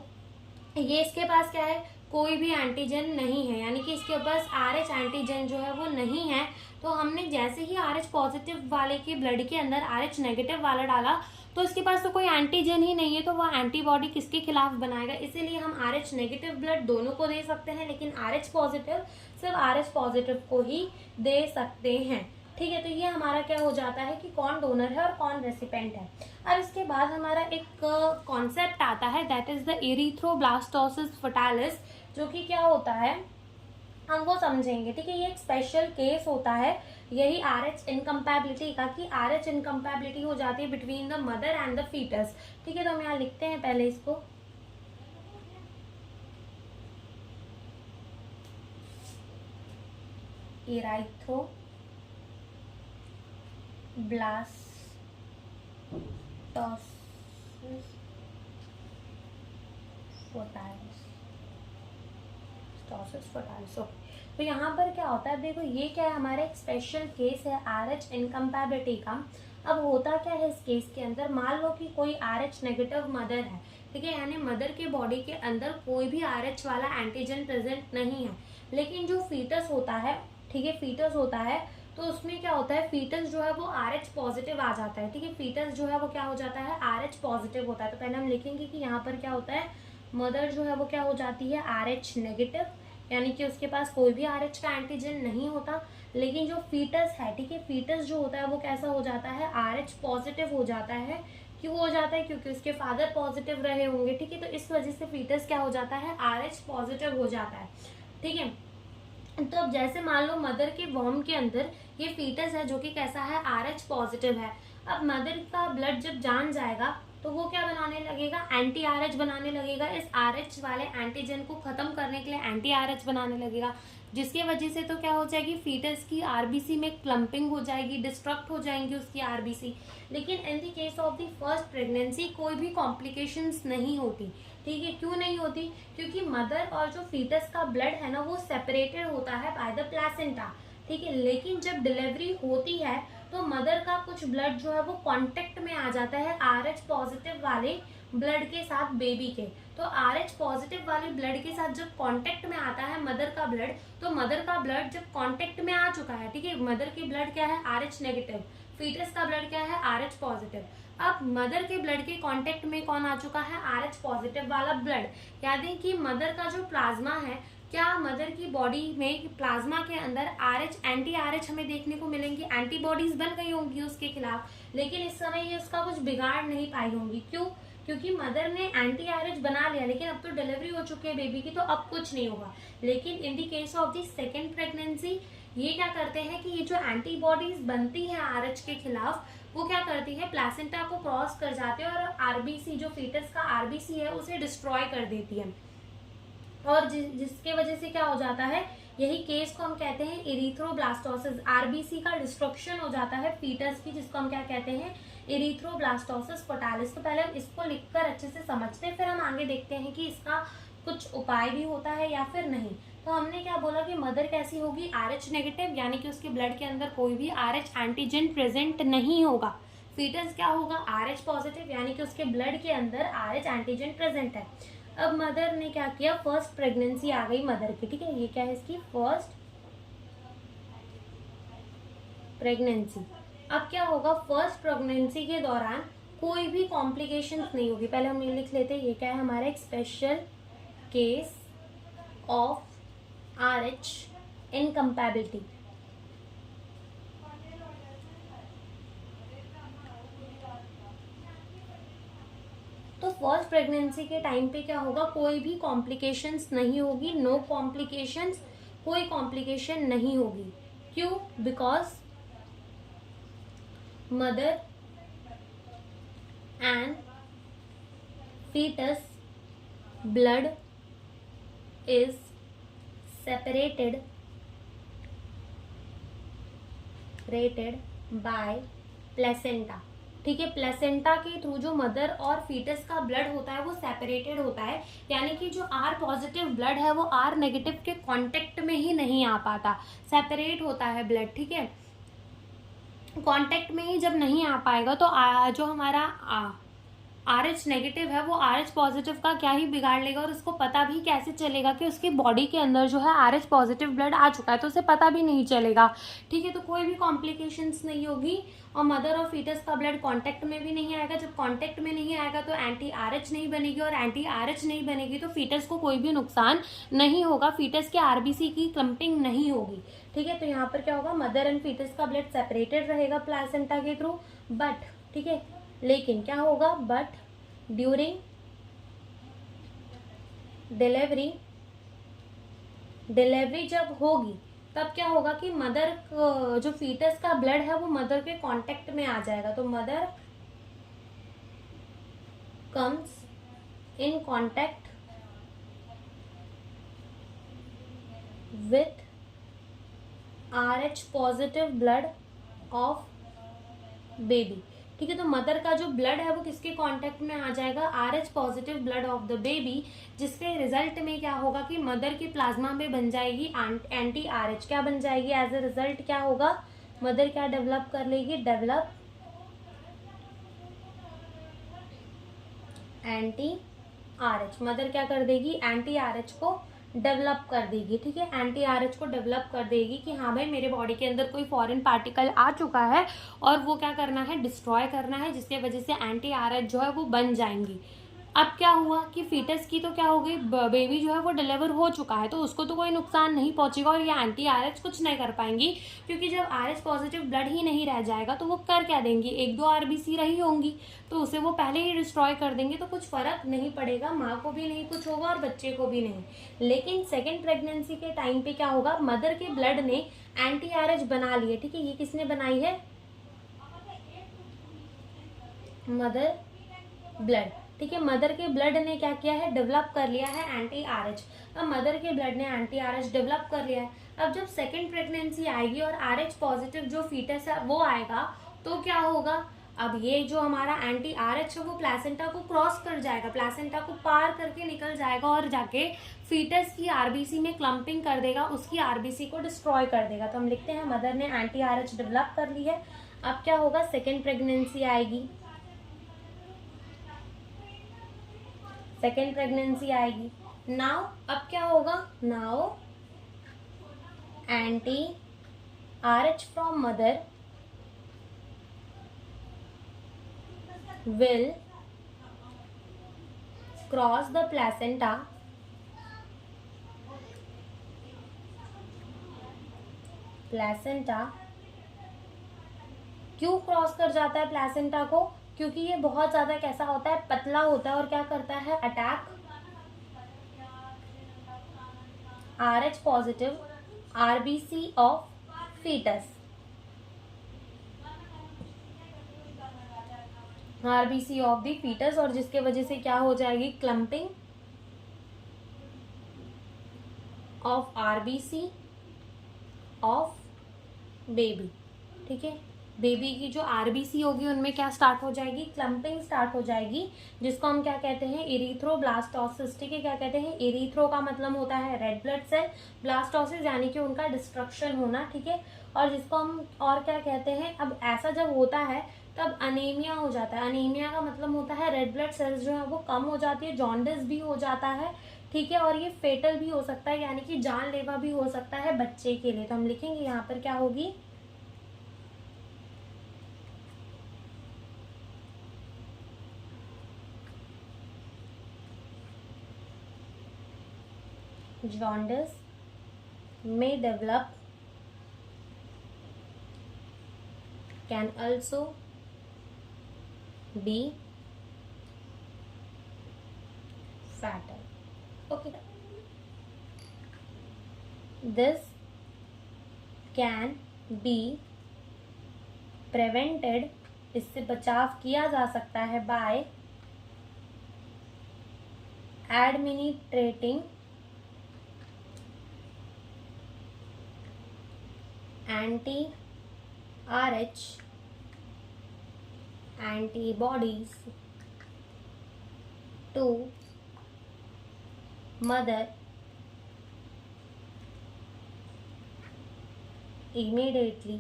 ये इसके पास क्या है, कोई भी एंटीजन नहीं है, यानी कि इसके पास RH एंटीजन जो है वो नहीं है, तो हमने जैसे ही RH पॉजिटिव वाले के ब्लड के अंदर RH नेगेटिव वाला डाला तो इसके पास तो कोई एंटीजन ही नहीं है, तो वह एंटीबॉडी किसके खिलाफ बनाएगा, इसीलिए हम RH नेगेटिव ब्लड दोनों को दे सकते हैं, लेकिन RH पॉजिटिव सिर्फ RH पॉजिटिव को ही दे सकते हैं, ठीक है। तो ये हमारा क्या हो जाता है कि कौन डोनर है और कौन रेसिपेंट है। अब इसके बाद हमारा एक कॉन्सेप्ट आता है, दैट इज द एरिथ्रोब्लास्टोसिस फर्टालिस, जो कि क्या होता है हम वो समझेंगे, ठीक है। ये एक स्पेशल केस होता है यही RH इनकम्पैबिलिटी का, कि RH इनकम्पैबिलिटी हो जाती है between the mother and the foetus, ठीक है। तो हम यहाँ लिखते हैं पहले इसको, एराइथ्रोब्लास्टोसिस फर्टालिस। तो यहाँ पर क्या होता है, देखो ये क्या है, हमारा एक स्पेशल केस है RH इनकम्पैबिलिटी का। अब होता क्या है इस केस के अंदर, मान लो कि कोई RH नेगेटिव मदर है, ठीक है, यानी मदर के बॉडी के अंदर कोई भी RH वाला एंटीजन प्रेजेंट नहीं है, लेकिन जो फीटस होता है, ठीक है, फीटस होता है, तो उसमें क्या होता है, फीटस जो है वो RH पॉजिटिव आ जाता है, ठीक है, फीटस जो है वो क्या हो जाता है, RH पॉजिटिव होता है। तो पहले हम लिखेंगे कि यहाँ पर क्या होता है, मदर जो है वो क्या हो जाती है, RH नेगेटिव, यानी कि उसके पास कोई भी RH का एंटीजन नहीं होता, लेकिन जो फीटस है, ठीक है, फीटस जो होता है वो कैसा हो जाता है, RH पॉजिटिव हो जाता है, क्यों हो जाता है? क्योंकि उसके फादर पॉजिटिव रहे होंगे, ठीक है। तो इस वजह से फीटस क्या हो जाता है? RH पॉजिटिव हो जाता है, ठीक है। तो अब जैसे मान लो मदर के वॉर्म के अंदर ये फीटस है जो कि कैसा है? RH पॉजिटिव है। अब मदर का ब्लड जब जान जाएगा तो वो क्या बनाने लगेगा? एंटी RH बनाने लगेगा। इस RH वाले एंटीजन को खत्म करने के लिए एंटी RH बनाने लगेगा, जिसकी वजह से तो क्या हो जाएगी? फीटस की RBC में क्लम्पिंग हो जाएगी, डिस्ट्रक्ट हो जाएंगी उसकी RBC। लेकिन in the case of the first pregnancy कोई भी कॉम्प्लिकेशंस नहीं होती, ठीक है। क्यों नहीं होती? क्योंकि मदर और जो फीटस का ब्लड है ना वो सेपरेटेड होता है बाय द प्लेसेंटा, ठीक है। लेकिन जब डिलीवरी होती है तो मदर का कुछ ब्लड जो है वो कांटेक्ट में आ जाता है RH पॉजिटिव वाले ब्लड के साथ बेबी के। तो RH पॉजिटिव वाले ब्लड के साथ जब कांटेक्ट में आता है मदर का ब्लड, तो मदर का ब्लड जब कांटेक्ट में आ चुका है, ठीक है, मदर की ब्लड क्या है? RH नेगेटिव, फीटस का ब्लड क्या है? RH positive. अब मदर के ब्लड के कांटेक्ट में कौन आ चुका है? RH पॉजिटिव वाला ब्लड। याद है कि मदर का जो प्लाज्मा है, क्या मदर की बॉडी में प्लाज्मा के अंदर RH एंटी RH हमें देखने को मिलेंगी, एंटीबॉडीज बन गई होंगी उसके खिलाफ, लेकिन इस समय ये उसका कुछ बिगाड़ नहीं पाई होंगी। क्यों? क्योंकि मदर ने एंटी RH बना लिया, लेकिन अब तो डिलीवरी हो चुकी है बेबी की, तो अब कुछ नहीं होगा। लेकिन in the case of the second pregnancy ये क्या करते हैं कि ये जो एंटीबॉडीज बनती है RH के खिलाफ, वो क्या करती है? प्लेसेंटा को क्रॉस कर जाते हैं और RBC जो फीटस का RBC है उसे डिस्ट्रॉय कर देती है, और जिसके वजह से क्या हो जाता है? यही केस को हम कहते हैं इरिथ्रोब्लास्टोसिस। RBC का डिस्ट्रक्शन हो जाता है फीटस की, जिसको हम क्या कहते हैं? इरिथ्रोब्लास्टोसिस टोटालिस। तो पहले हम इसको लिखकर अच्छे से समझते हैं, फिर हम आगे देखते हैं कि इसका कुछ उपाय भी होता है या फिर नहीं। तो हमने क्या बोला कि मदर कैसी होगी? RH नेगेटिव, यानी कि उसके ब्लड के अंदर कोई भी RH एंटीजन प्रेजेंट नहीं होगा। फीटस क्या होगा? RH पॉजिटिव, यानी कि उसके ब्लड के अंदर RH एंटीजन प्रेजेंट है। अब मदर ने क्या किया? फर्स्ट प्रेगनेंसी आ गई मदर की, ठीक है। ये क्या है? इसकी फर्स्ट प्रेगनेंसी। अब क्या होगा? फर्स्ट प्रेगनेंसी के दौरान कोई भी कॉम्प्लिकेशंस नहीं होगी। पहले हम ये लिख लेते हैं, ये क्या है हमारा? एक स्पेशल केस ऑफ RH इनकम्पैबिलिटी। तो फर्स्ट प्रेगनेंसी के टाइम पे क्या होगा? कोई भी कॉम्प्लिकेशंस नहीं होगी, नो कॉम्प्लिकेशंस, कोई कॉम्प्लिकेशन नहीं होगी। क्यों? Because mother and foetus blood is separated by placenta, ठीक है। प्लेसेंटा के थ्रू जो मदर और फीटस का ब्लड होता है वो सेपरेटेड होता है, यानी कि जो R पॉजिटिव ब्लड है वो R नेगेटिव के कांटेक्ट में ही नहीं आ पाता, सेपरेट होता है ब्लड, ठीक है। कांटेक्ट में ही जब नहीं आ पाएगा तो जो हमारा RH नेगेटिव है वो RH पॉजिटिव का क्या ही बिगाड़ लेगा, और उसको पता भी कैसे चलेगा कि उसकी बॉडी के अंदर जो है RH पॉजिटिव ब्लड आ चुका है, तो उसे पता भी नहीं चलेगा, ठीक है। तो कोई भी कॉम्प्लिकेशंस नहीं होगी, और मदर और फीटस का ब्लड कांटेक्ट में भी नहीं आएगा। जब कांटेक्ट में नहीं आएगा तो एंटी RH नहीं बनेगी, और एंटी RH नहीं बनेगी तो फीटस को कोई भी नुकसान नहीं होगा, फीटस के RBC की क्लम्पिंग नहीं होगी, ठीक है। तो यहाँ पर क्या होगा? मदर एंड फीटस का ब्लड सेपरेटेड रहेगा प्लेसेंटा के थ्रू, बट, ठीक है, लेकिन क्या होगा? बट ड्यूरिंग डिलीवरी जब होगी तब क्या होगा कि मदर जो फीटस का ब्लड है वो मदर के कांटेक्ट में आ जाएगा। तो mother comes in contact with RH positive blood of baby, ठीक है। तो मदर का जो ब्लड है वो किसके कांटेक्ट में आ जाएगा? RH positive blood of the baby, जिसके रिजल्ट में क्या होगा कि मदर की प्लाज्मा में बन जाएगी एंटी RH। क्या बन जाएगी? एज ए रिजल्ट क्या होगा? मदर क्या डेवलप कर लेगी? Develop anti RH। मदर क्या कर देगी? एंटी RH को डेवलप कर देगी, ठीक है। एंटी RH को डेवलप कर देगी कि हाँ भाई मेरे बॉडी के अंदर कोई फॉरेन पार्टिकल आ चुका है और वो क्या करना है? डिस्ट्रॉय करना है, जिसके वजह से एंटी RH जो है वो बन जाएंगी, अब क्या हुआ कि फीटस की तो क्या हो गई, बेबी जो है वो डिलीवर हो चुका है, तो उसको तो कोई नुकसान नहीं पहुंचेगा और ये एंटी आरएच कुछ नहीं कर पाएंगी, क्योंकि जब आरएच पॉजिटिव ब्लड ही नहीं रह जाएगा तो वो कर क्या देंगी, एक दो आरबीसी रही होंगी तो उसे वो पहले ही डिस्ट्रॉय कर देंगे, तो कुछ फर्क नहीं पड़ेगा, माँ को भी नहीं कुछ होगा और बच्चे को भी नहीं। लेकिन सेकेंड प्रेगनेंसी के टाइम पे क्या होगा, मदर के ब्लड ने एंटी आरएच बना लिए, ठीक है, ये किसने बनाई है, मदर ब्लड, ठीक है, मदर के ब्लड ने क्या किया है, डेवलप कर लिया है एंटी आरएच। अब मदर के ब्लड ने एंटी आरएच डेवलप कर लिया है, अब जब सेकेंड प्रेगनेंसी आएगी और आरएच पॉजिटिव जो फीटस है वो आएगा, तो क्या होगा, अब ये जो हमारा एंटी आरएच है वो प्लेसेंटा को क्रॉस कर जाएगा, प्लेसेंटा को पार करके निकल जाएगा और जाके फीटस की आरबीसी में क्लम्पिंग कर देगा, उसकी आरबीसी को डिस्ट्रॉय कर देगा। तो हम लिखते हैं मदर ने एंटी आरएच डेवलप कर ली है। अब क्या होगा, सेकेंड प्रेगनेंसी आएगी, सेकेंड प्रेगनेंसी आएगी, नाउ अब क्या होगा, now anti RH from mother will cross the placenta क्यों क्रॉस कर जाता है प्लेसेंटा को, क्योंकि ये बहुत ज्यादा कैसा होता है, पतला होता है और क्या करता है, attack Rh positive RBC of foetus, RBC of the foetus, और जिसके वजह से क्या हो जाएगी, clumping of RBC of baby, ठीक है, बेबी की जो आरबीसी होगी उनमें क्या स्टार्ट हो जाएगी, क्लम्पिंग स्टार्ट हो जाएगी, जिसको हम क्या कहते हैं, इरीथ्रोब्लास्टोसिस, ठीक है, क्या कहते हैं, इरीथ्रो का मतलब होता है रेड ब्लड सेल, ब्लास्टोसिस यानी कि उनका डिस्ट्रक्शन होना, ठीक है, और जिसको हम और क्या कहते हैं, अब ऐसा जब होता है तब अनीमिया हो जाता है, अनीमिया का मतलब होता है रेड ब्लड सेल्स जो है वो कम हो जाती है, जॉन्डिस भी हो जाता है, ठीक है, और ये फेटल भी हो सकता है, यानी कि जानलेवा भी हो सकता है बच्चे के लिए। तो हम लिखेंगे यहाँ पर क्या होगी, jaundice may develop, can also be fatal, okay, this can be prevented, इससे बचाव किया जा सकता है by administrating anti-RH antibodies to mother immediately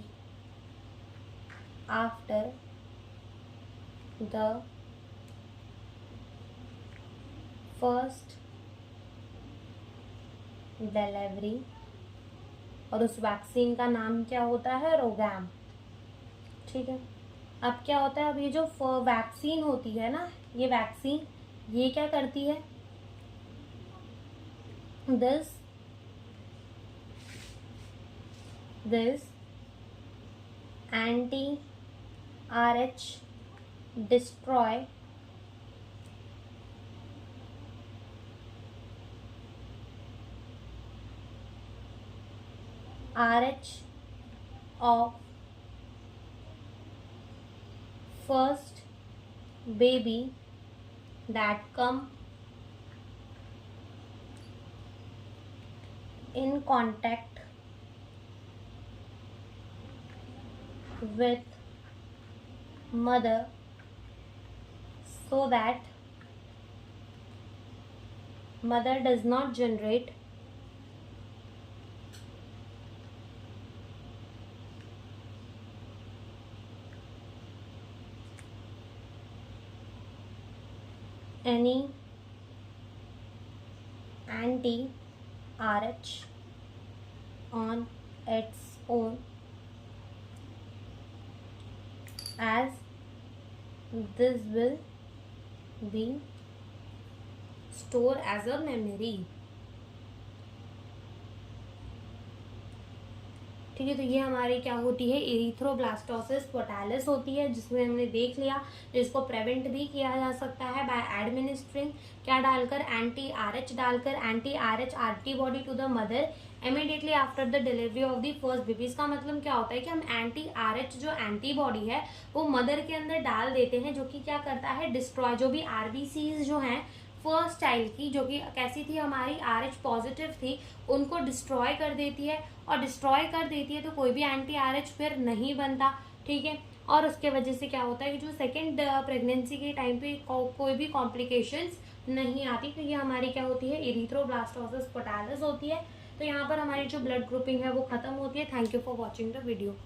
after the first delivery, और उस वैक्सीन का नाम क्या होता है, रोगैम, ठीक है। अब क्या होता है, अब ये जो वैक्सीन होती है ना, ये वैक्सीन ये क्या करती है, this anti RH destroy RH of first baby that come in contact with mother, so that mother does not generate any anti-RH on its own, as this will be store as a memory. ठीक है, तो ये हमारी क्या होती है, इरिथ्रोब्लास्टोसिस टोटैलिस होती है, जिसमें हमने देख लिया। जिसको प्रिवेंट भी किया जा सकता है बाय एडमिनिस्ट्रिंग क्या डालकर, एंटी आर एच डालकर, anti R H antibody to the mother immediately after the delivery of the first baby. इसका मतलब क्या होता है कि हम एंटी आर एच जो एंटीबॉडी है वो मदर के अंदर डाल देते हैं, जो कि क्या करता है, डिस्ट्रॉय जो भी आरबीसीज जो हैं फर्स्ट चाइल्ड की, जो कि कैसी थी हमारी, आर एच पॉजिटिव थी, उनको डिस्ट्रॉय कर देती है। और डिस्ट्रॉय कर देती है तो कोई भी एंटी आर एच फिर नहीं बनता। ठीक है, और उसके वजह से क्या होता है कि जो सेकेंड प्रेगनेंसी के टाइम पे कोई भी कॉम्प्लिकेशंस नहीं आती। तो ये हमारी क्या होती है, इरिथ्रोब्लास्टोसिस टोटैलिस होती है। तो यहाँ पर हमारी जो ब्लड ग्रुपिंग है वो खत्म होती है। Thank you for watching the video.